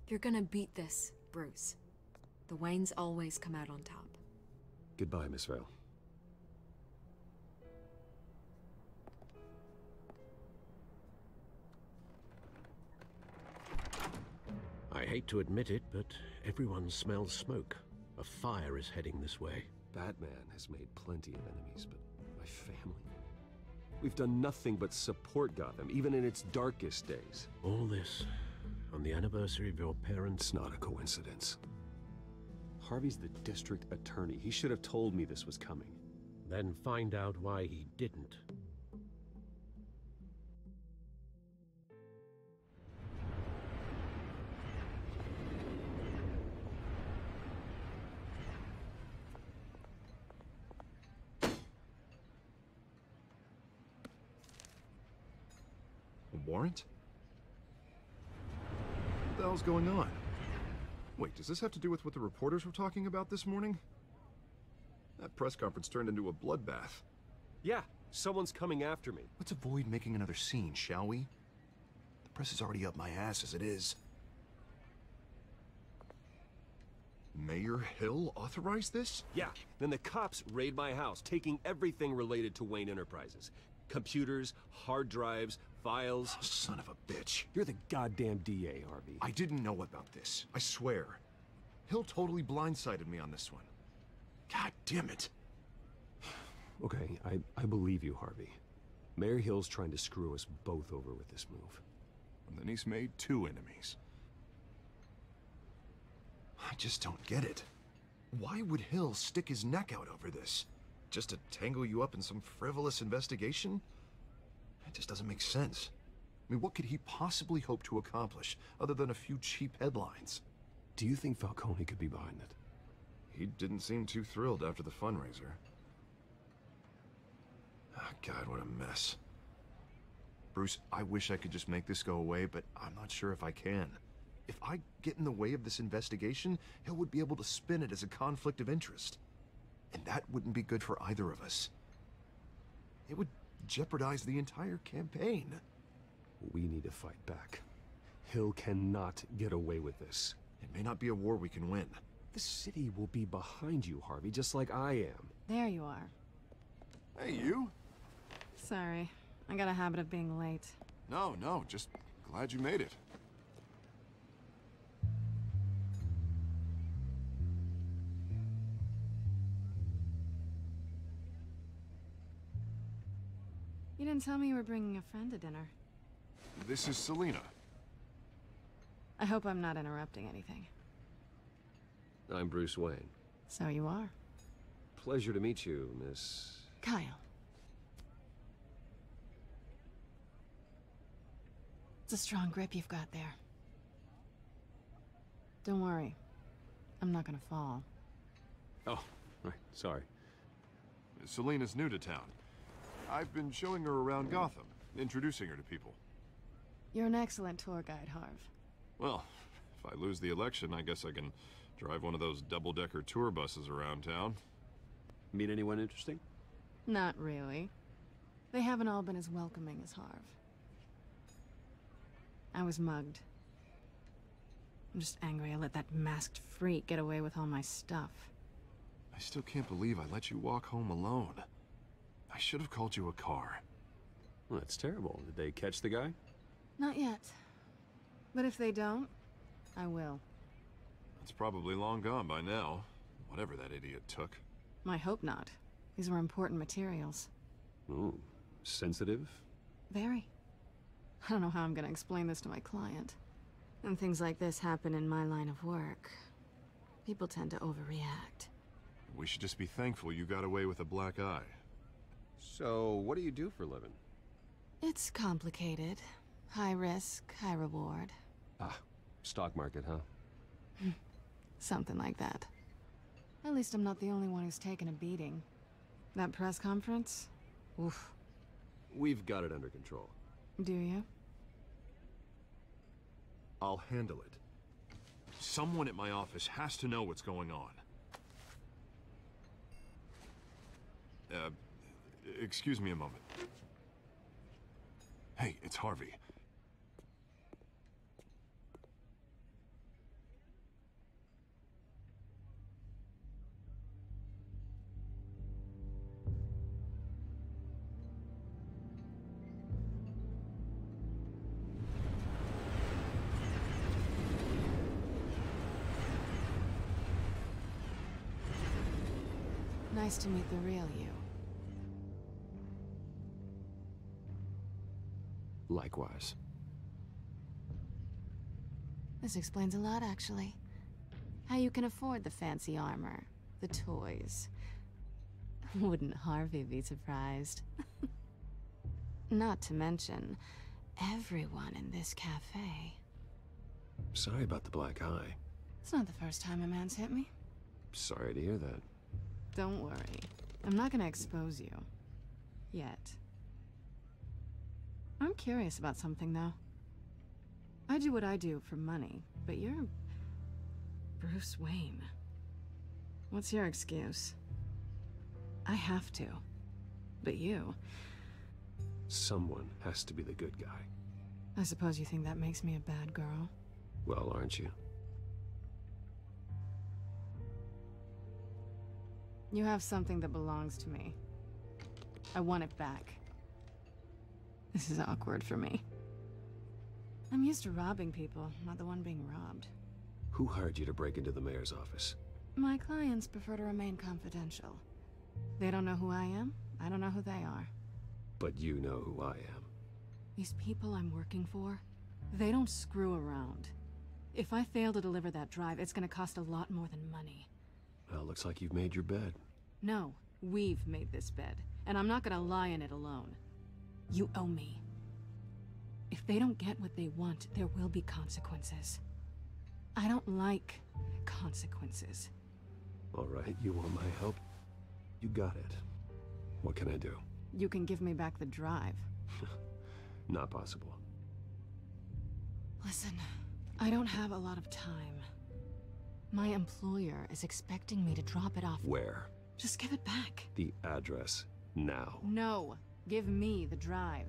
You're gonna beat this, Bruce. The Waynes always come out on top. Goodbye, Miss Vale. I hate to admit it, but everyone smells smoke. A fire is heading this way. Batman has made plenty of enemies, but my family? We've done nothing but support Gotham, even in its darkest days. All this on the anniversary of your parents'... It's not a coincidence. Harvey's the district attorney. He should have told me this was coming. Then find out why he didn't. A warrant? What the hell's going on? Wait, does this have to do with what the reporters were talking about this morning? That press conference turned into a bloodbath. Yeah, someone's coming after me. Let's avoid making another scene, shall we? The press is already up my ass as it is. Mayor Hill authorized this? Yeah, then the cops raid my house, taking everything related to Wayne Enterprises. Computers, hard drives, files. Oh, son of a bitch. You're the goddamn DA, Harvey. I didn't know about this. I swear. Hill totally blindsided me on this one. God damn it. Okay, I believe you, Harvey. Mayor Hill's trying to screw us both over with this move. And then he's made two enemies. I just don't get it. Why would Hill stick his neck out over this? Just to tangle you up in some frivolous investigation? It just doesn't make sense. I mean, what could he possibly hope to accomplish other than a few cheap headlines? Do you think Falcone could be behind it? He didn't seem too thrilled after the fundraiser. Oh, God, what a mess. Bruce, I wish I could just make this go away, but I'm not sure if I can. If I get in the way of this investigation, Hill would be able to spin it as a conflict of interest. And that wouldn't be good for either of us. It would jeopardize the entire campaign. We need to fight back. Hill cannot get away with this. It may not be a war we can win. The city will be behind you, Harvey, just like I am. There you are. Hey, you? Sorry. I got a habit of being late. No, just glad you made it. You didn't tell me you were bringing a friend to dinner. This is Selina. I hope I'm not interrupting anything. I'm Bruce Wayne. So you are. Pleasure to meet you, Miss... Kyle. It's a strong grip you've got there. Don't worry. I'm not gonna fall. Oh, right, sorry. Selena's new to town. I've been showing her around Gotham, introducing her to people. You're an excellent tour guide, Harv. Well, if I lose the election, I guess I can drive one of those double-decker tour buses around town. Meet anyone interesting? Not really. They haven't all been as welcoming as Harv. I was mugged. I'm just angry I let that masked freak get away with all my stuff. I still can't believe I let you walk home alone. I should have called you a car. Well, that's terrible. Did they catch the guy? Not yet. But if they don't, I will. It's probably long gone by now, whatever that idiot took. I hope not. These were important materials. Ooh, sensitive? Very. I don't know how I'm gonna explain this to my client. And things like this happen in my line of work. People tend to overreact. We should just be thankful you got away with a black eye. So, what do you do for a living? It's complicated. High risk, high reward. Ah, stock market, huh? Something like that. At least I'm not the only one who's taken a beating. That press conference? Oof. We've got it under control. Do you? I'll handle it. Someone at my office has to know what's going on. Excuse me a moment. Hey, it's Harvey. Nice to meet the real you. Likewise. This explains a lot, actually. How you can afford the fancy armor, the toys. Wouldn't Harvey be surprised? Not to mention, everyone in this cafe. Sorry about the black eye. It's not the first time a man's hit me. Sorry to hear that. Don't worry. I'm not gonna expose you. Yet. I'm curious about something, though. I do what I do for money, but you're... Bruce Wayne. What's your excuse? I have to. But you... Someone has to be the good guy. I suppose you think that makes me a bad girl? Well, aren't you? You have something that belongs to me. I want it back. This is awkward for me. I'm used to robbing people, not the one being robbed. Who hired you to break into the mayor's office? My clients prefer to remain confidential. They don't know who I am, I don't know who they are. But you know who I am. These people I'm working for, they don't screw around. If I fail to deliver that drive, it's gonna cost a lot more than money. Well, looks like you've made your bed. No, we've made this bed, and I'm not gonna lie in it alone. You owe me. If they don't get what they want, there will be consequences. I don't like consequences. All right, you want my help? You got it. What can I do? You can give me back the drive. Not possible. Listen, I don't have a lot of time. My employer is expecting me to drop it off. Where? Just give it back. The address, now. No, give me the drive.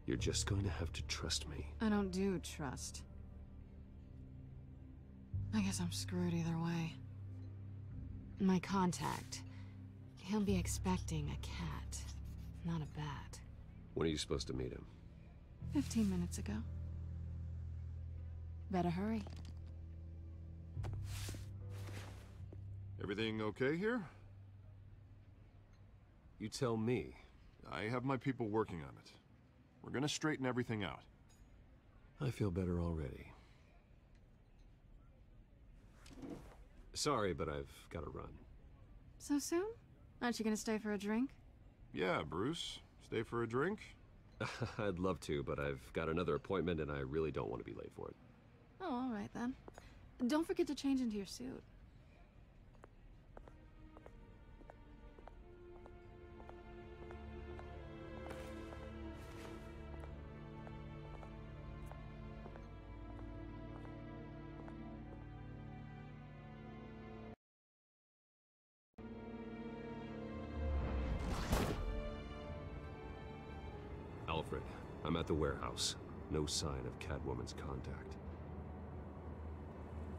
You're just going to have to trust me. I don't do trust. I guess I'm screwed either way. My contact, he'll be expecting a cat, not a bat. When are you supposed to meet him? 15 minutes ago. Better hurry. Everything okay here? You tell me. I have my people working on it. We're gonna straighten everything out. I feel better already. Sorry, but I've got to run. So soon? Aren't you gonna stay for a drink? Yeah, Bruce. Stay for a drink? I'd love to, but I've got another appointment and I really don't want to be late for it. Oh, all right then. Don't forget to change into your suit. Alfred, I'm at the warehouse. No sign of Catwoman's contact.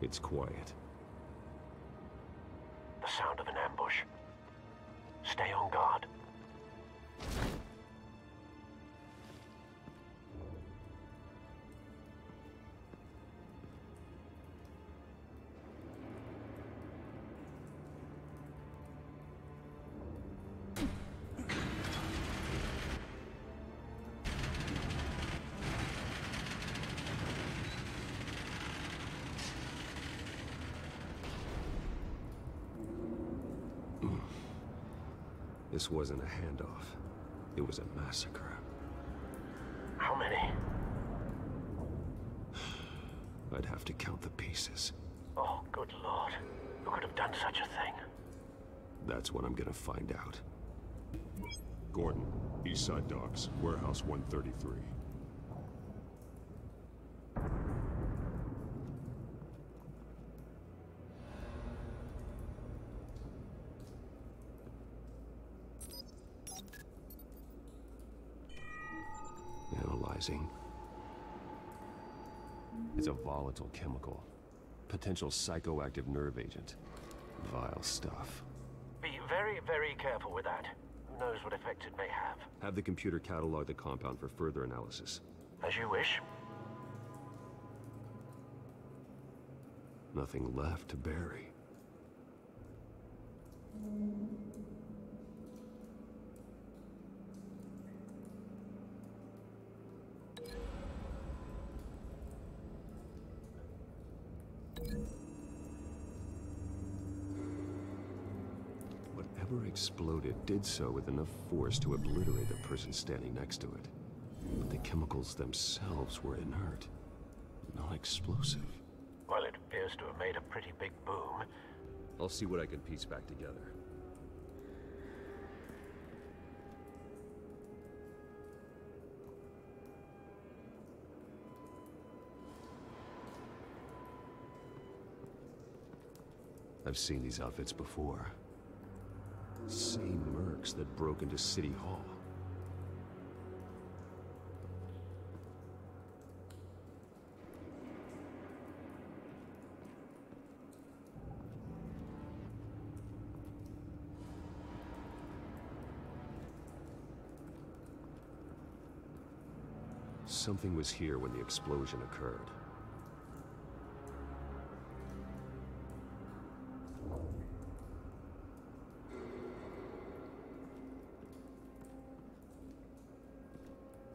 It's quiet. The sound of an ambush. Stay on guard. This wasn't a handoff. It was a massacre. How many? I'd have to count the pieces. Oh, good lord. Who could have done such a thing? That's what I'm gonna find out. Gordon, Eastside Docks, Warehouse 133. Analyzing. It's a volatile chemical. Potential psychoactive nerve agent. Vile stuff. Be very, very careful with that. Who knows what effects it may have. Have the computer catalog the compound for further analysis. As you wish. Nothing left to bury. Whatever exploded did so with enough force to obliterate the person standing next to it. But the chemicals themselves were inert, non-explosive. Well, it appears to have made a pretty big boom. I'll see what I can piece back together. I've seen these outfits before. Same mercs that broke into City Hall. Something was here when the explosion occurred.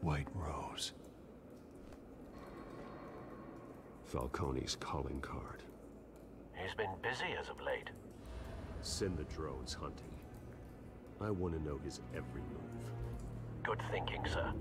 White Rose. Falcone's calling card. He's been busy as of late. Send the drones hunting. I want to know his every move. Good thinking, sir.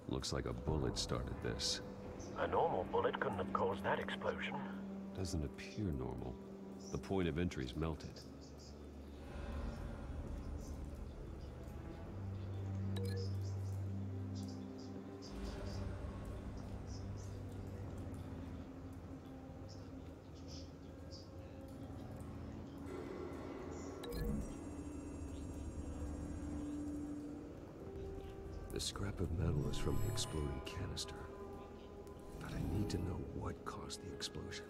Looks like a bullet started this. A normal bullet couldn't have caused that explosion. Doesn't appear normal. The point of entry's melted. The scrap of metal is from the exploding canister. But I need to know what caused the explosion.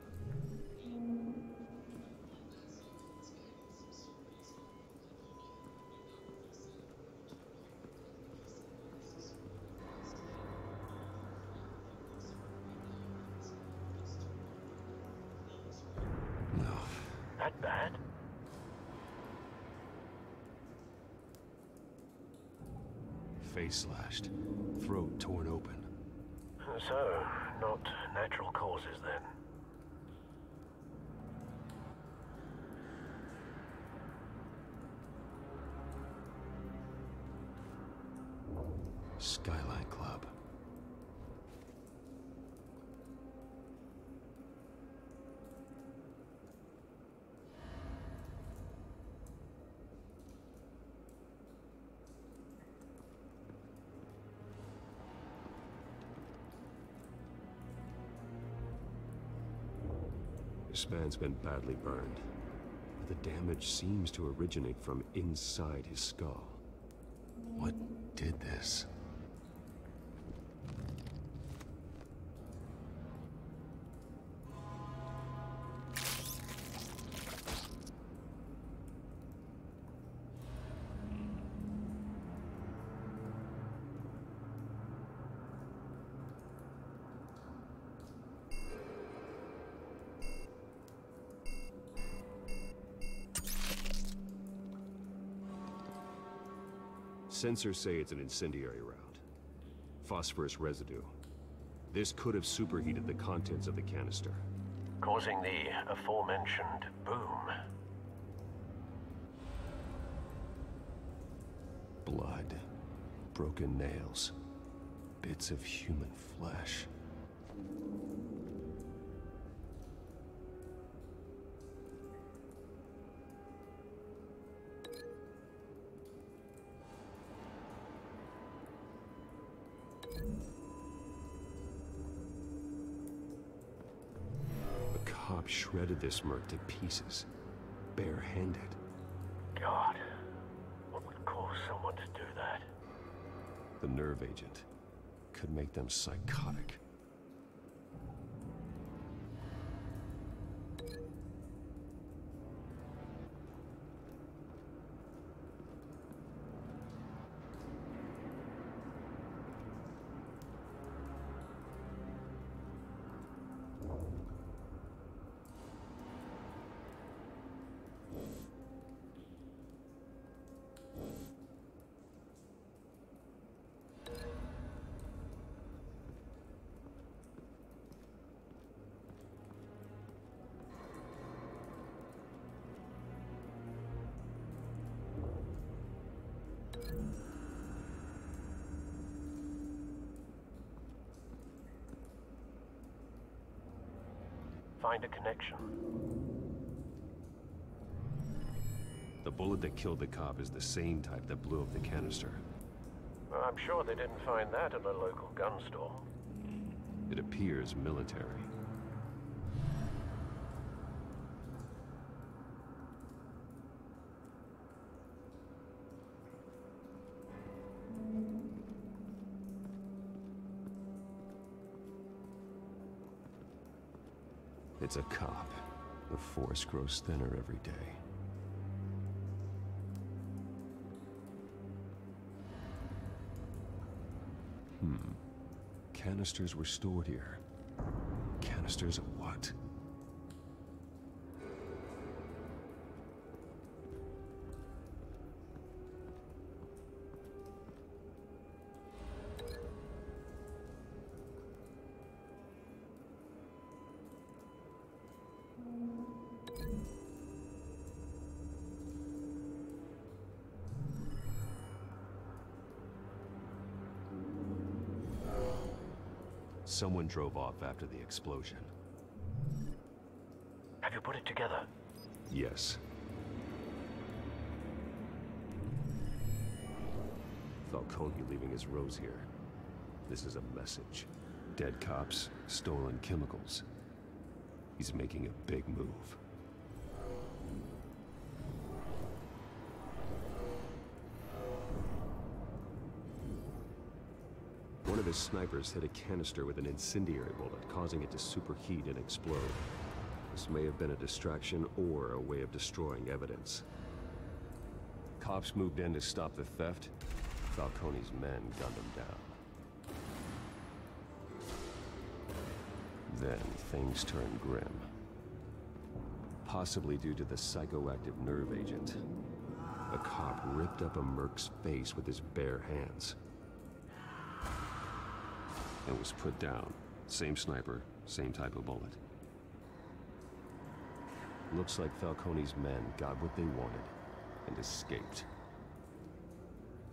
that bad? Face slashed, throat torn open. So, not natural causes then? Skyline Club. This man's been badly burned, but the damage seems to originate from inside his skull. What did this? Sensors say it's an incendiary round. Phosphorus residue. This could have superheated the contents of the canister, Causing the aforementioned boom. Blood, broken nails, bits of human flesh. Shredded this merc to pieces, barehanded. God, what would cause someone to do that? The nerve agent could make them psychotic. Find a connection. The bullet that killed the cop is the same type that blew up the canister. Well, I'm sure they didn't find that at a local gun store. It appears military. It's a cop. The force grows thinner every day. Canisters were stored here. Canisters of what? Someone drove off after the explosion. Have you put it together? Yes. Falcone leaving his rose here. This is a message. Dead cops, stolen chemicals. He's making a big move. One of his snipers hit a canister with an incendiary bullet, causing it to superheat and explode. This may have been a distraction or a way of destroying evidence. Cops moved in to stop the theft. Falcone's men gunned him down. Then things turned grim. possibly due to the psychoactive nerve agent. A cop ripped up a merc's face with his bare hands. And was put down. Same sniper, same type of bullet. Looks like Falcone's men got what they wanted and escaped.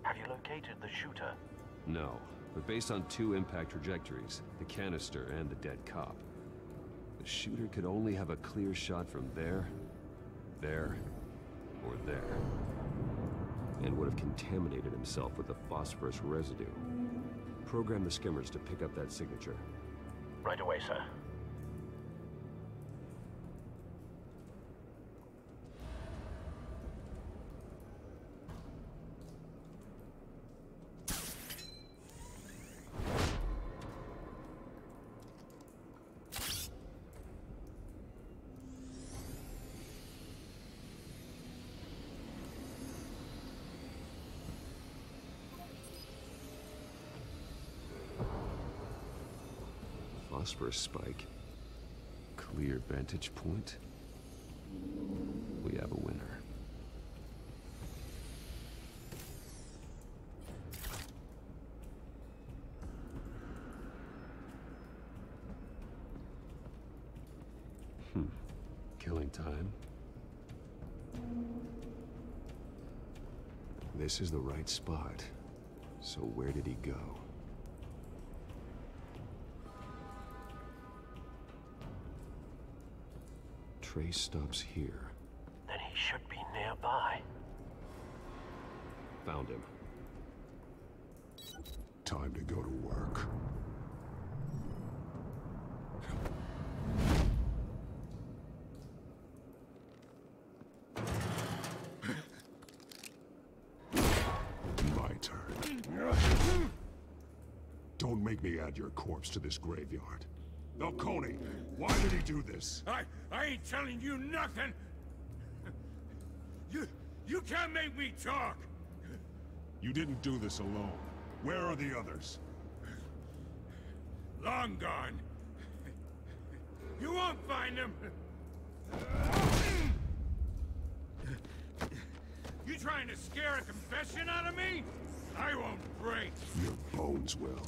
Have you located the shooter? No, but based on 2 impact trajectories, the canister and the dead cop, the shooter could only have a clear shot from there, or there. And would have contaminated himself with the phosphorus residue. Program the skimmers to pick up that signature. Right away, sir. Phosphorus spike. Clear vantage point. We have a winner. Killing time. This is the right spot. So where did he go? Trace stops here. Then he should be nearby. Found him. Time to go to work. My turn. Don't make me add your corpse to this graveyard. Falcone, why did he do this? I ain't telling you nothing! You can't make me talk! You didn't do this alone. Where are the others? Long gone. You won't find them! You trying to scare a confession out of me? I won't break! Your bones will.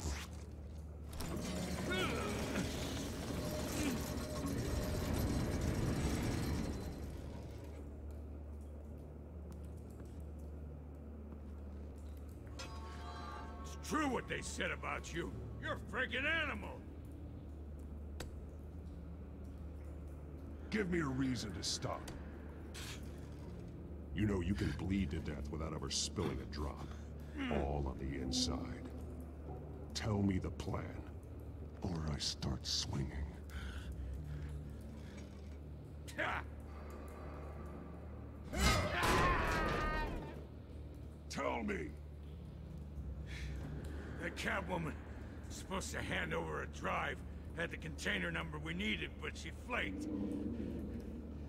It's true what they said about you. You're a friggin' animal. Give me a reason to stop. You know you can bleed to death without ever spilling a drop. All on the inside. Tell me the plan, or I start swinging. Tell me! That Catwoman was supposed to hand over a drive, had the container number we needed, but she flaked.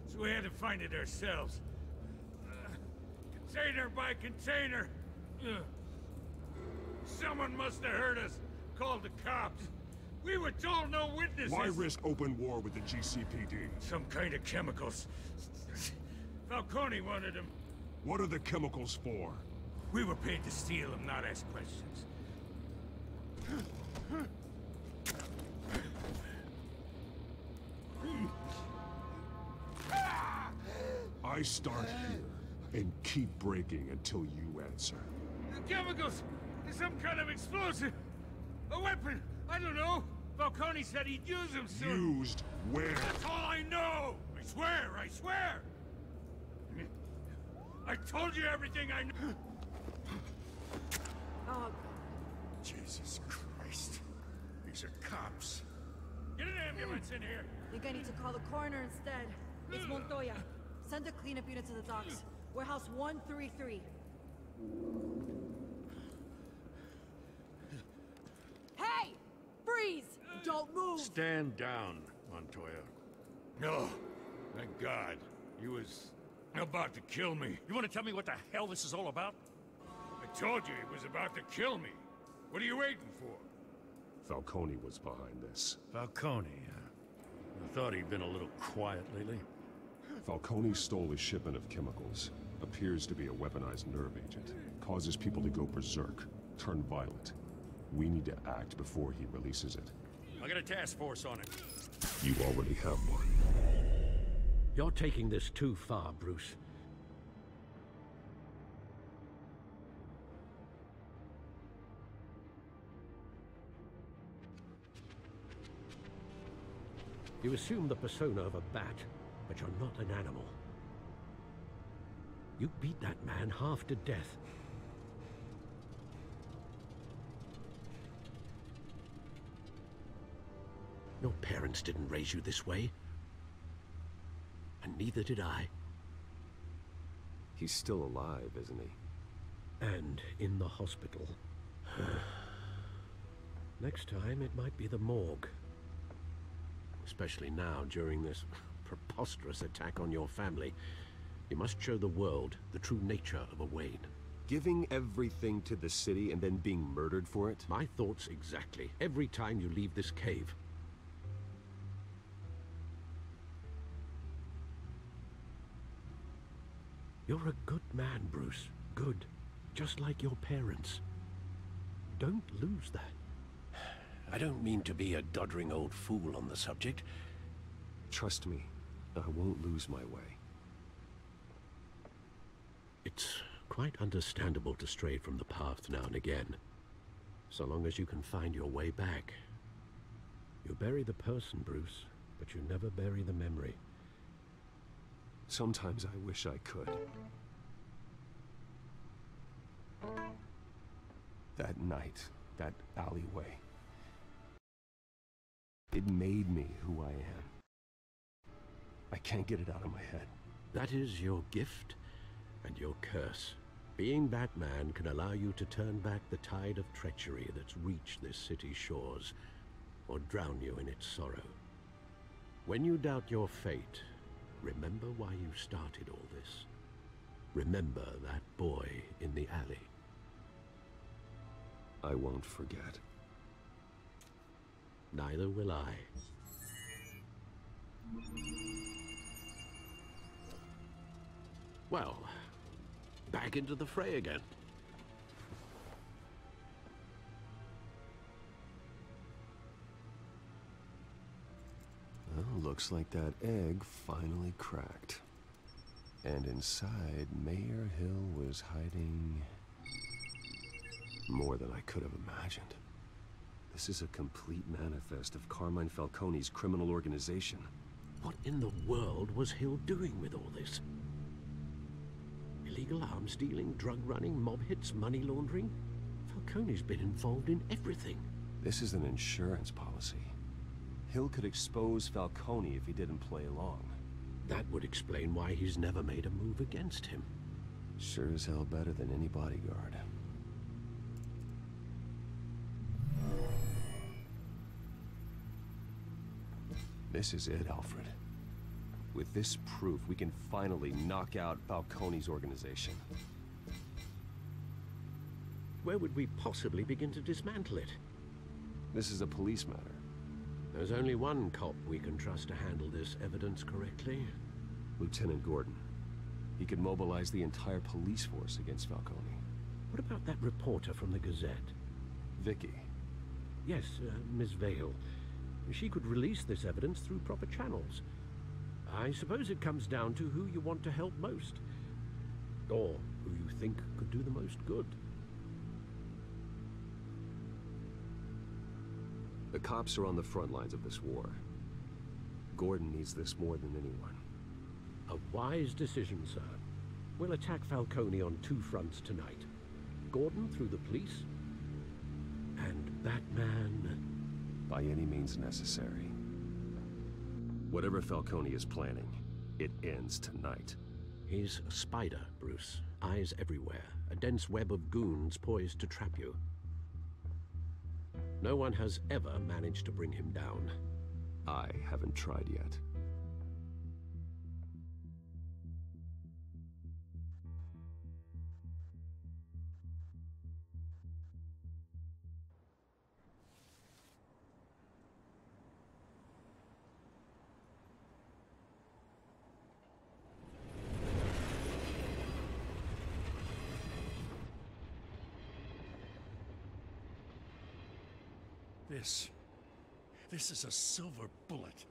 So we had to find it ourselves. Container by container. Someone must have heard us, called the cops. We were told no witnesses. Why risk open war with the GCPD? Some kind of chemicals. Falcone wanted them. What are the chemicals for? We were paid to steal them, not ask questions. I start here and keep breaking until you answer. The chemicals! Some kind of explosive! A weapon! I don't know! Falcone said he'd use them soon! Used where? That's all I know! I swear! I swear! I told you everything I know! Oh. Jesus Christ. These are cops. Get an ambulance in here! Think I need to call the coroner instead. It's Montoya. Send a cleanup unit to the docks. Warehouse 133. Hey! Freeze! Don't move! Stand down, Montoya. No. Thank God. He was about to kill me. You want to tell me what the hell this is all about? I told you he was about to kill me. What are you waiting for? Falcone was behind this. Falcone, I thought he'd been a little quiet lately. Falcone stole a shipment of chemicals. Appears to be a weaponized nerve agent. Causes people to go berserk, turn violent. We need to act before he releases it. I got a task force on it. You already have one. You're taking this too far, Bruce. You assume the persona of a bat, but you're not an animal. You beat that man half to death. Your parents didn't raise you this way. And neither did I. He's still alive, isn't he? And in the hospital. Next time, it might be the morgue. Especially now, during this preposterous attack on your family. You must show the world the true nature of a Wayne. Giving everything to the city and then being murdered for it? My thoughts exactly. Every time you leave this cave. You're a good man, Bruce. Good. Just like your parents. Don't lose that. I don't mean to be a doddering old fool on the subject. Trust me, I won't lose my way. It's quite understandable to stray from the path now and again. So long as you can find your way back. You bury the person, Bruce, but you never bury the memory. Sometimes I wish I could. That night, that alleyway. It made me who I am. I can't get it out of my head. That is your gift and your curse. Being Batman can allow you to turn back the tide of treachery that's reached this city's shores, or drown you in its sorrow. When you doubt your fate, remember why you started all this. Remember that boy in the alley. I won't forget. Neither will I. Well, back into the fray again. Well, looks like that egg finally cracked. And inside, Mayor Hill was hiding more than I could have imagined. This is a complete manifest of Carmine Falcone's criminal organization. What in the world was Hill doing with all this? Illegal arms dealing, drug running, mob hits, money laundering? Falcone's been involved in everything. This is an insurance policy. Hill could expose Falcone if he didn't play along. That would explain why he's never made a move against him. Sure as hell better than any bodyguard. This is it, Alfred. With this proof, we can finally knock out Falcone's organization. Where would we possibly begin to dismantle it? This is a police matter. There's only one cop we can trust to handle this evidence correctly. Lieutenant Gordon. He could mobilize the entire police force against Falcone. What about that reporter from the Gazette? Vicky. Yes, Miss Vale. She could release this evidence through proper channels. I suppose it comes down to who you want to help most. Or who you think could do the most good. The cops are on the front lines of this war. Gordon needs this more than anyone. A wise decision, sir. We'll attack Falcone on two fronts tonight. Gordon through the police, and Batman... by any means necessary. Whatever Falcone is planning, it ends tonight. He's a spider, Bruce. Eyes everywhere. A dense web of goons poised to trap you. No one has ever managed to bring him down. I haven't tried yet. This is a silver bullet.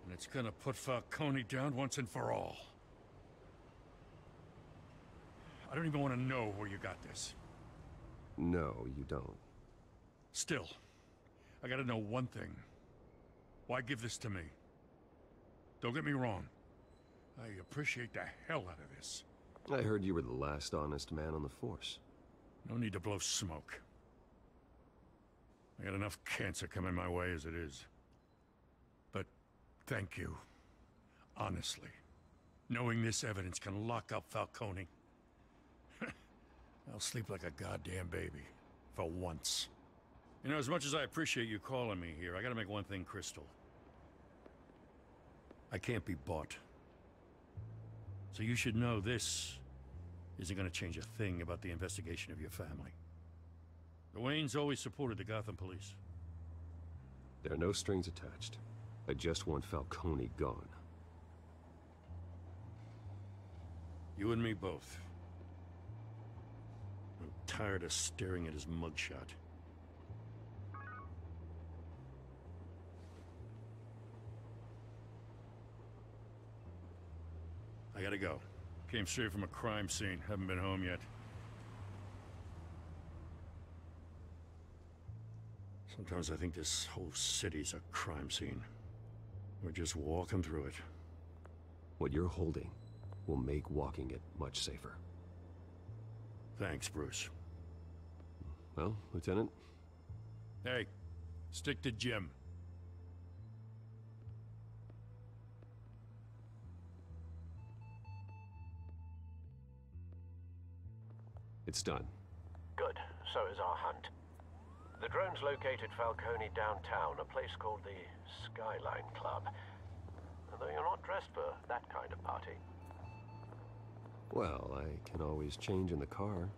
And it's gonna put Falcone down once and for all. I don't even want to know where you got this. No, you don't. Still, I gotta know one thing. Why give this to me? Don't get me wrong. I appreciate the hell out of this. I heard you were the last honest man on the force. No need to blow smoke. I got enough cancer coming my way as it is. But thank you. Honestly. Knowing this evidence can lock up Falcone. I'll sleep like a goddamn baby. For once. You know, as much as I appreciate you calling me here, I gotta make one thing crystal. I can't be bought. So you should know this isn't gonna change a thing about the investigation of your family. The Waynes always supported the Gotham police. There are no strings attached. I just want Falcone gone. You and me both. I'm tired of staring at his mugshot. I gotta go. Came straight from a crime scene. Haven't been home yet. Sometimes I think this whole city's a crime scene. We're just walking through it. What you're holding will make walking it much safer. Thanks, Bruce. Well, Lieutenant? Hey, stick to Jim. It's done. Good. So is our hunt. The drones located Falcone downtown, a place called the Skyline Club. Although you're not dressed for that kind of party. Well, I can always change in the car.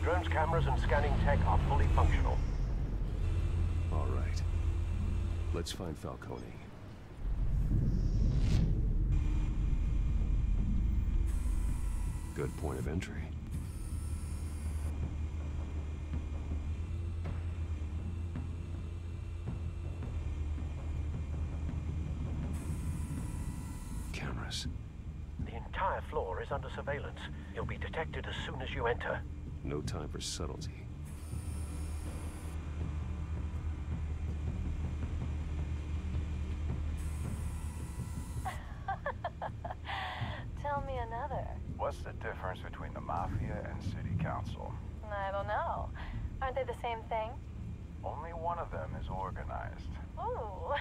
Drone's cameras and scanning tech are fully functional. All right. Let's find Falcone. Good point of entry. Cameras. The entire floor is under surveillance. You'll be detected as soon as you enter. No time for subtlety. Tell me another. What's the difference between the Mafia and City Council? I don't know. Aren't they the same thing? Only one of them is organized. Ooh,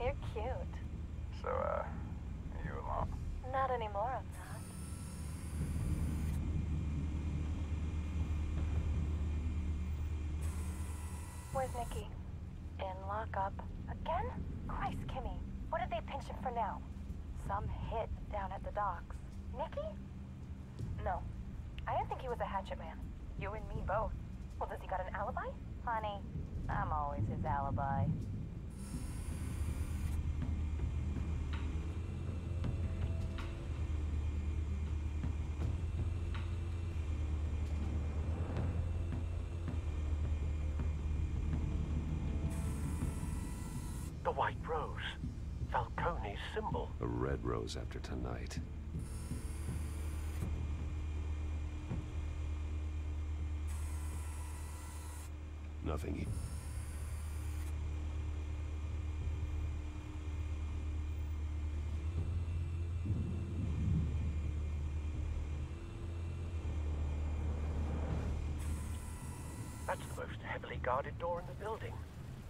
you're cute. So, are you alone? Not anymore, I'm not. Where's Nikki? In lockup. Again? Christ, Kimmy. What did they pinch him for now? Some hit down at the docks. Nikki? No. I didn't think he was a hatchet man. You and me both. Well, does he got an alibi? Honey, I'm always his alibi. The White Rose. Falcone's symbol. A red rose after tonight. Nothing. That's the most heavily guarded door in the building.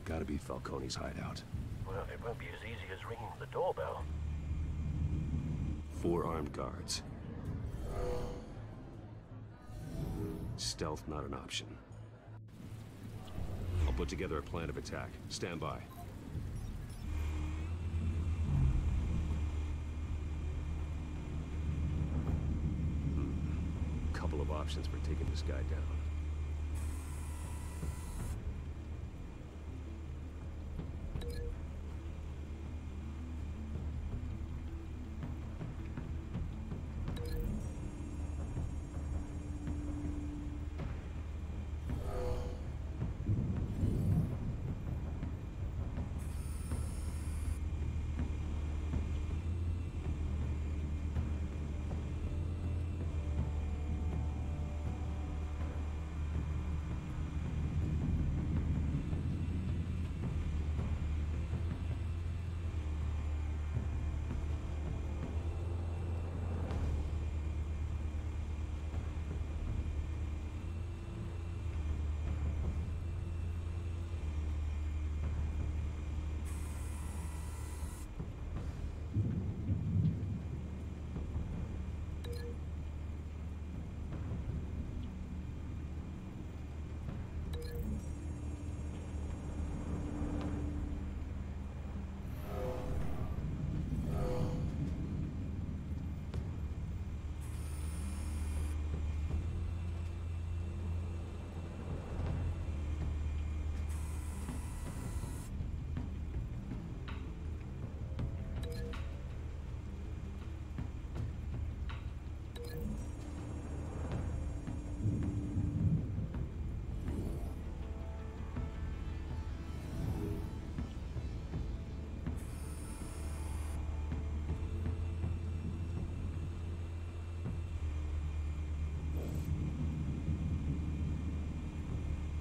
Gotta be Falcone's hideout. Well, it won't be as easy as ringing the doorbell. 4 armed guards. Stealth not an option. I'll put together a plan of attack. Stand by. Couple of options for taking this guy down.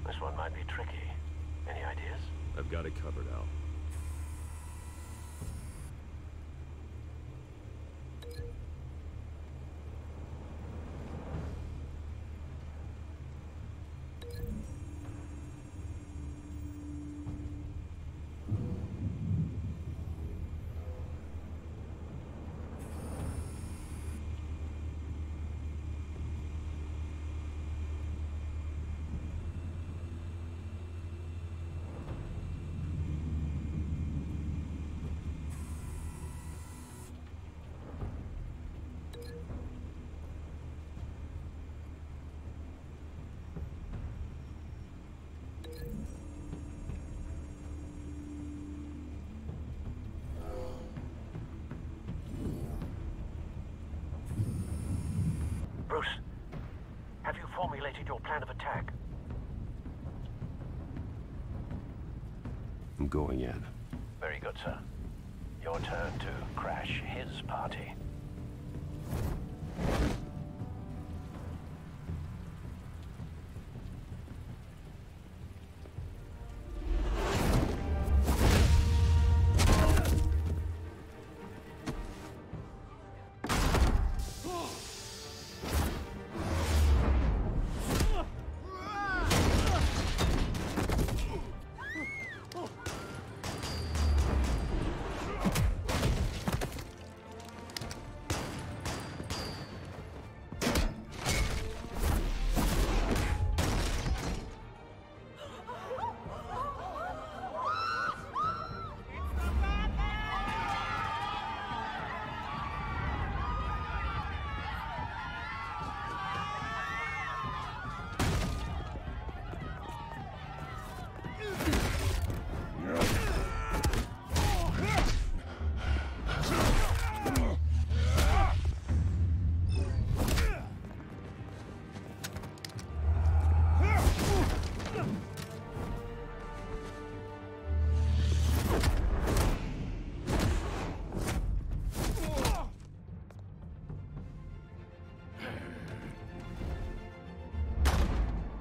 This one might be tricky. Any ideas? I've got it covered, Al. Bruce, have you formulated your plan of attack? I'm going in. Very good, sir. Your turn to crash his party.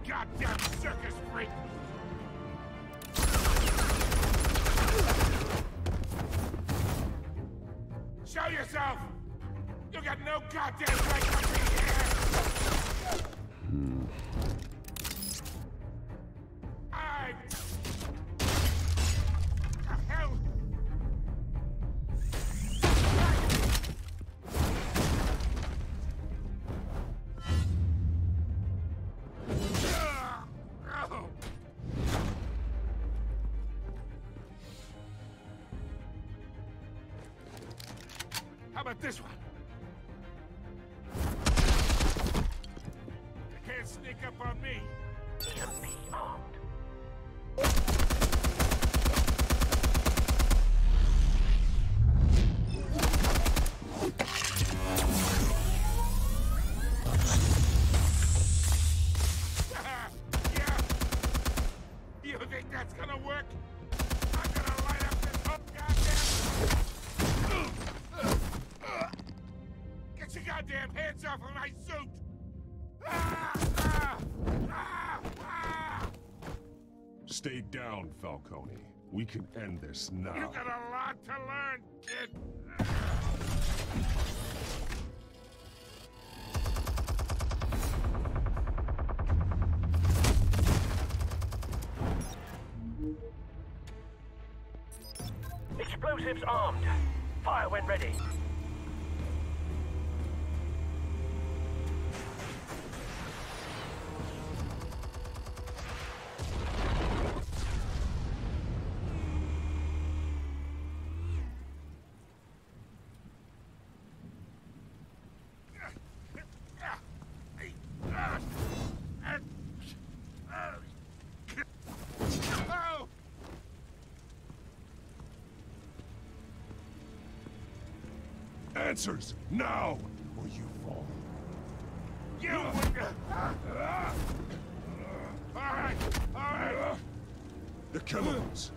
Goddamn circus freak! Show yourself! You got no goddamn right to be here! about this one? They can't sneak up on me. EMP armed. Yeah. You think that's gonna work? I'm gonna light up this whole goddamn... Get your goddamn hands off of my suit! Stay down, Falcone. We can end this now. You got a lot to learn, kid. Explosives armed. Fire when ready. Answers, now, or you fall. You Alright. The chemicals.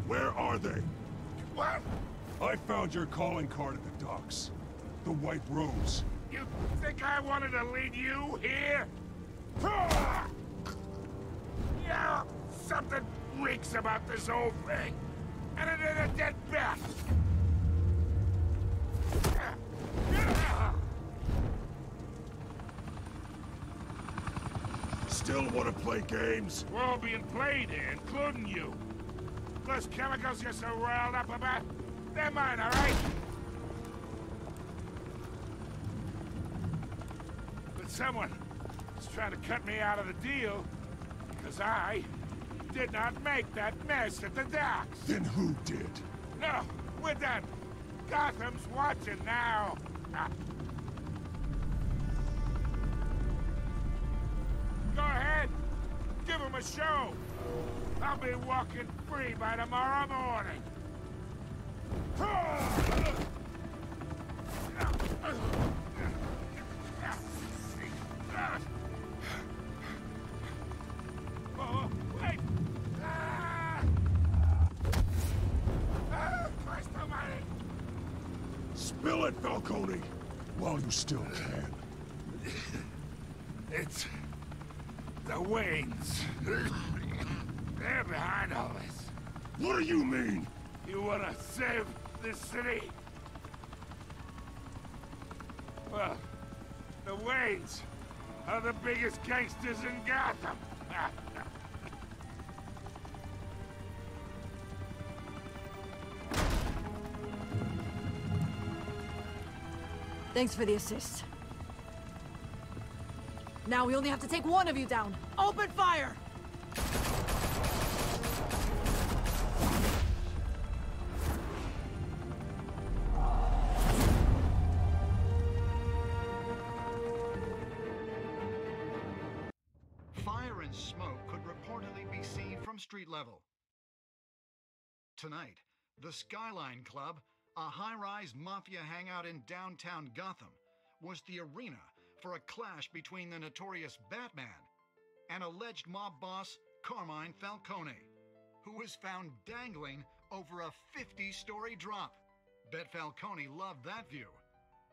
Where are they? What? I found your calling card at the docks. The White Rose. You think I wanted to lead you here? Yeah, something reeks about this whole thing. And it is a dead bat. Still want to play games? We're all being played here, including you. Those chemicals you're so riled up about, they're mine, all right? But someone is trying to cut me out of the deal because I did not make that mess at the docks. Then who did? No, we're done. Gotham's watching now. Go ahead. Give him a show. I'll be walking free by tomorrow morning. Oh, wait. Christ almighty. Spill it, Falcone, while you still can. It's the Waynes. They're behind all this. What do you mean? You wanna save this city? Well, the Waynes are the biggest gangsters in Gotham. Thanks for the assist. Now we only have to take one of you down. Open fire! Fire and smoke could reportedly be seen from street level. Tonight, the Skyline Club, a high-rise mafia hangout in downtown Gotham, was the arena for a clash between the notorious Batman and alleged mob boss Carmine Falcone, who was found dangling over a 50-story drop. Bet Falcone loved that view.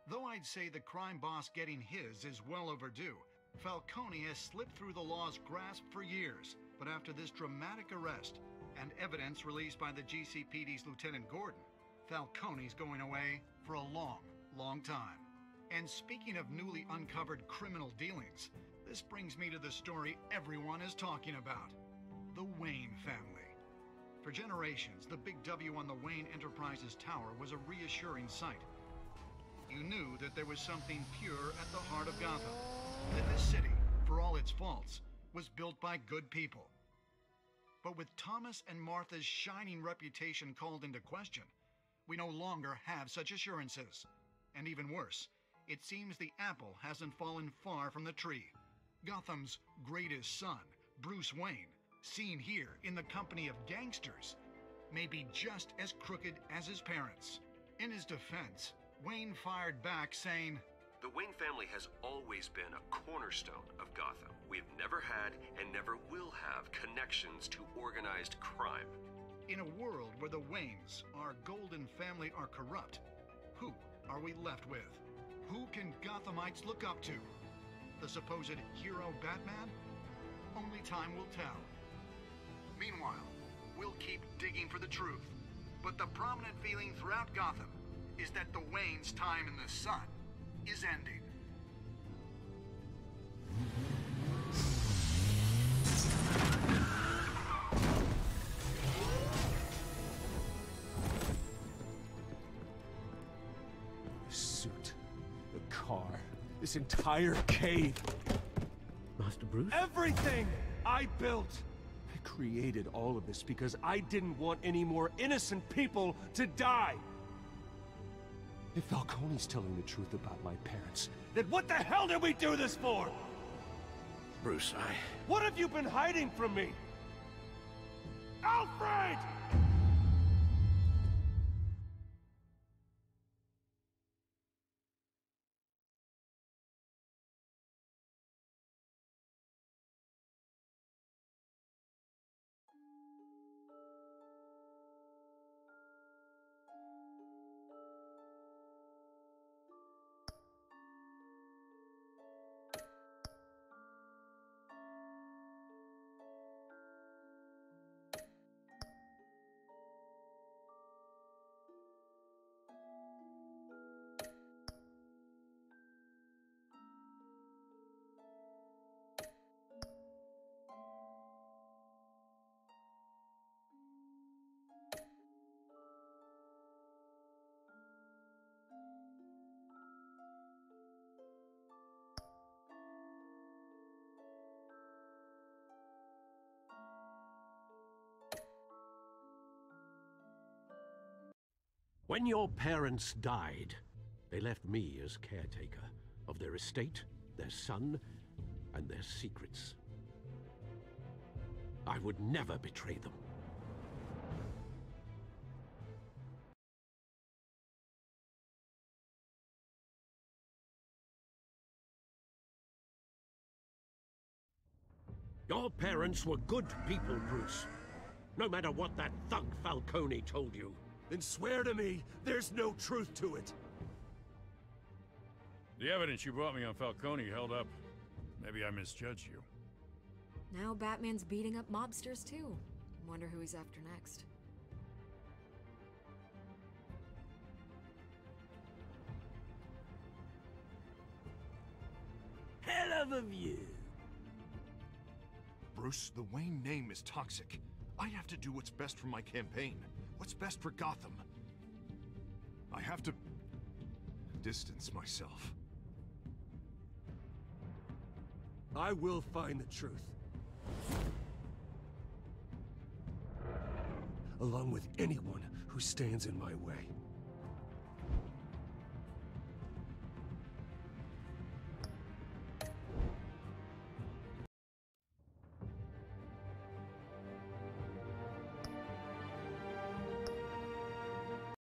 Though I'd say the crime boss getting his is well overdue, Falcone has slipped through the law's grasp for years. But after this dramatic arrest and evidence released by the GCPD's Lieutenant Gordon, Falcone's going away for a long, long time. And speaking of newly uncovered criminal dealings, this brings me to the story everyone is talking about: the Wayne family. For generations, the big W on the Wayne Enterprises Tower was a reassuring sight. You knew that there was something pure at the heart of Gotham, that this city, for all its faults, was built by good people. But with Thomas and Martha's shining reputation called into question, we no longer have such assurances. And even worse, it seems the apple hasn't fallen far from the tree. Gotham's greatest son, Bruce Wayne, seen here in the company of gangsters, may be just as crooked as his parents. In his defense, Wayne fired back saying, "The Wayne family has always been a cornerstone of Gotham. We've never had and never will have connections to organized crime." In a world where the Waynes, our golden family, are corrupt, who are we left with? Who can Gothamites look up to? The supposed hero Batman? Only time will tell. Meanwhile, we'll keep digging for the truth. But the prominent feeling throughout Gotham is that the Waynes' time in the sun is ending. The suit, the car, this entire cave. Master Bruce? Everything I built! I created all of this because I didn't want any more innocent people to die! If Falcone's telling the truth about my parents, then what the hell did we do this for? Bruce, What have you been hiding from me? Alfred! When your parents died, they left me as caretaker of their estate, their son, and their secrets. I would never betray them. Your parents were good people, Bruce. No matter what that thug Falcone told you. Then swear to me there's no truth to it. The evidence you brought me on Falcone held up. Maybe I misjudged you. Now Batman's beating up mobsters too. Wonder who he's after next. Hell of a view. Bruce, the Wayne name is toxic. I have to do what's best for my campaign. What's best for Gotham. I have to distance myself. I will find the truth. Along with anyone who stands in my way.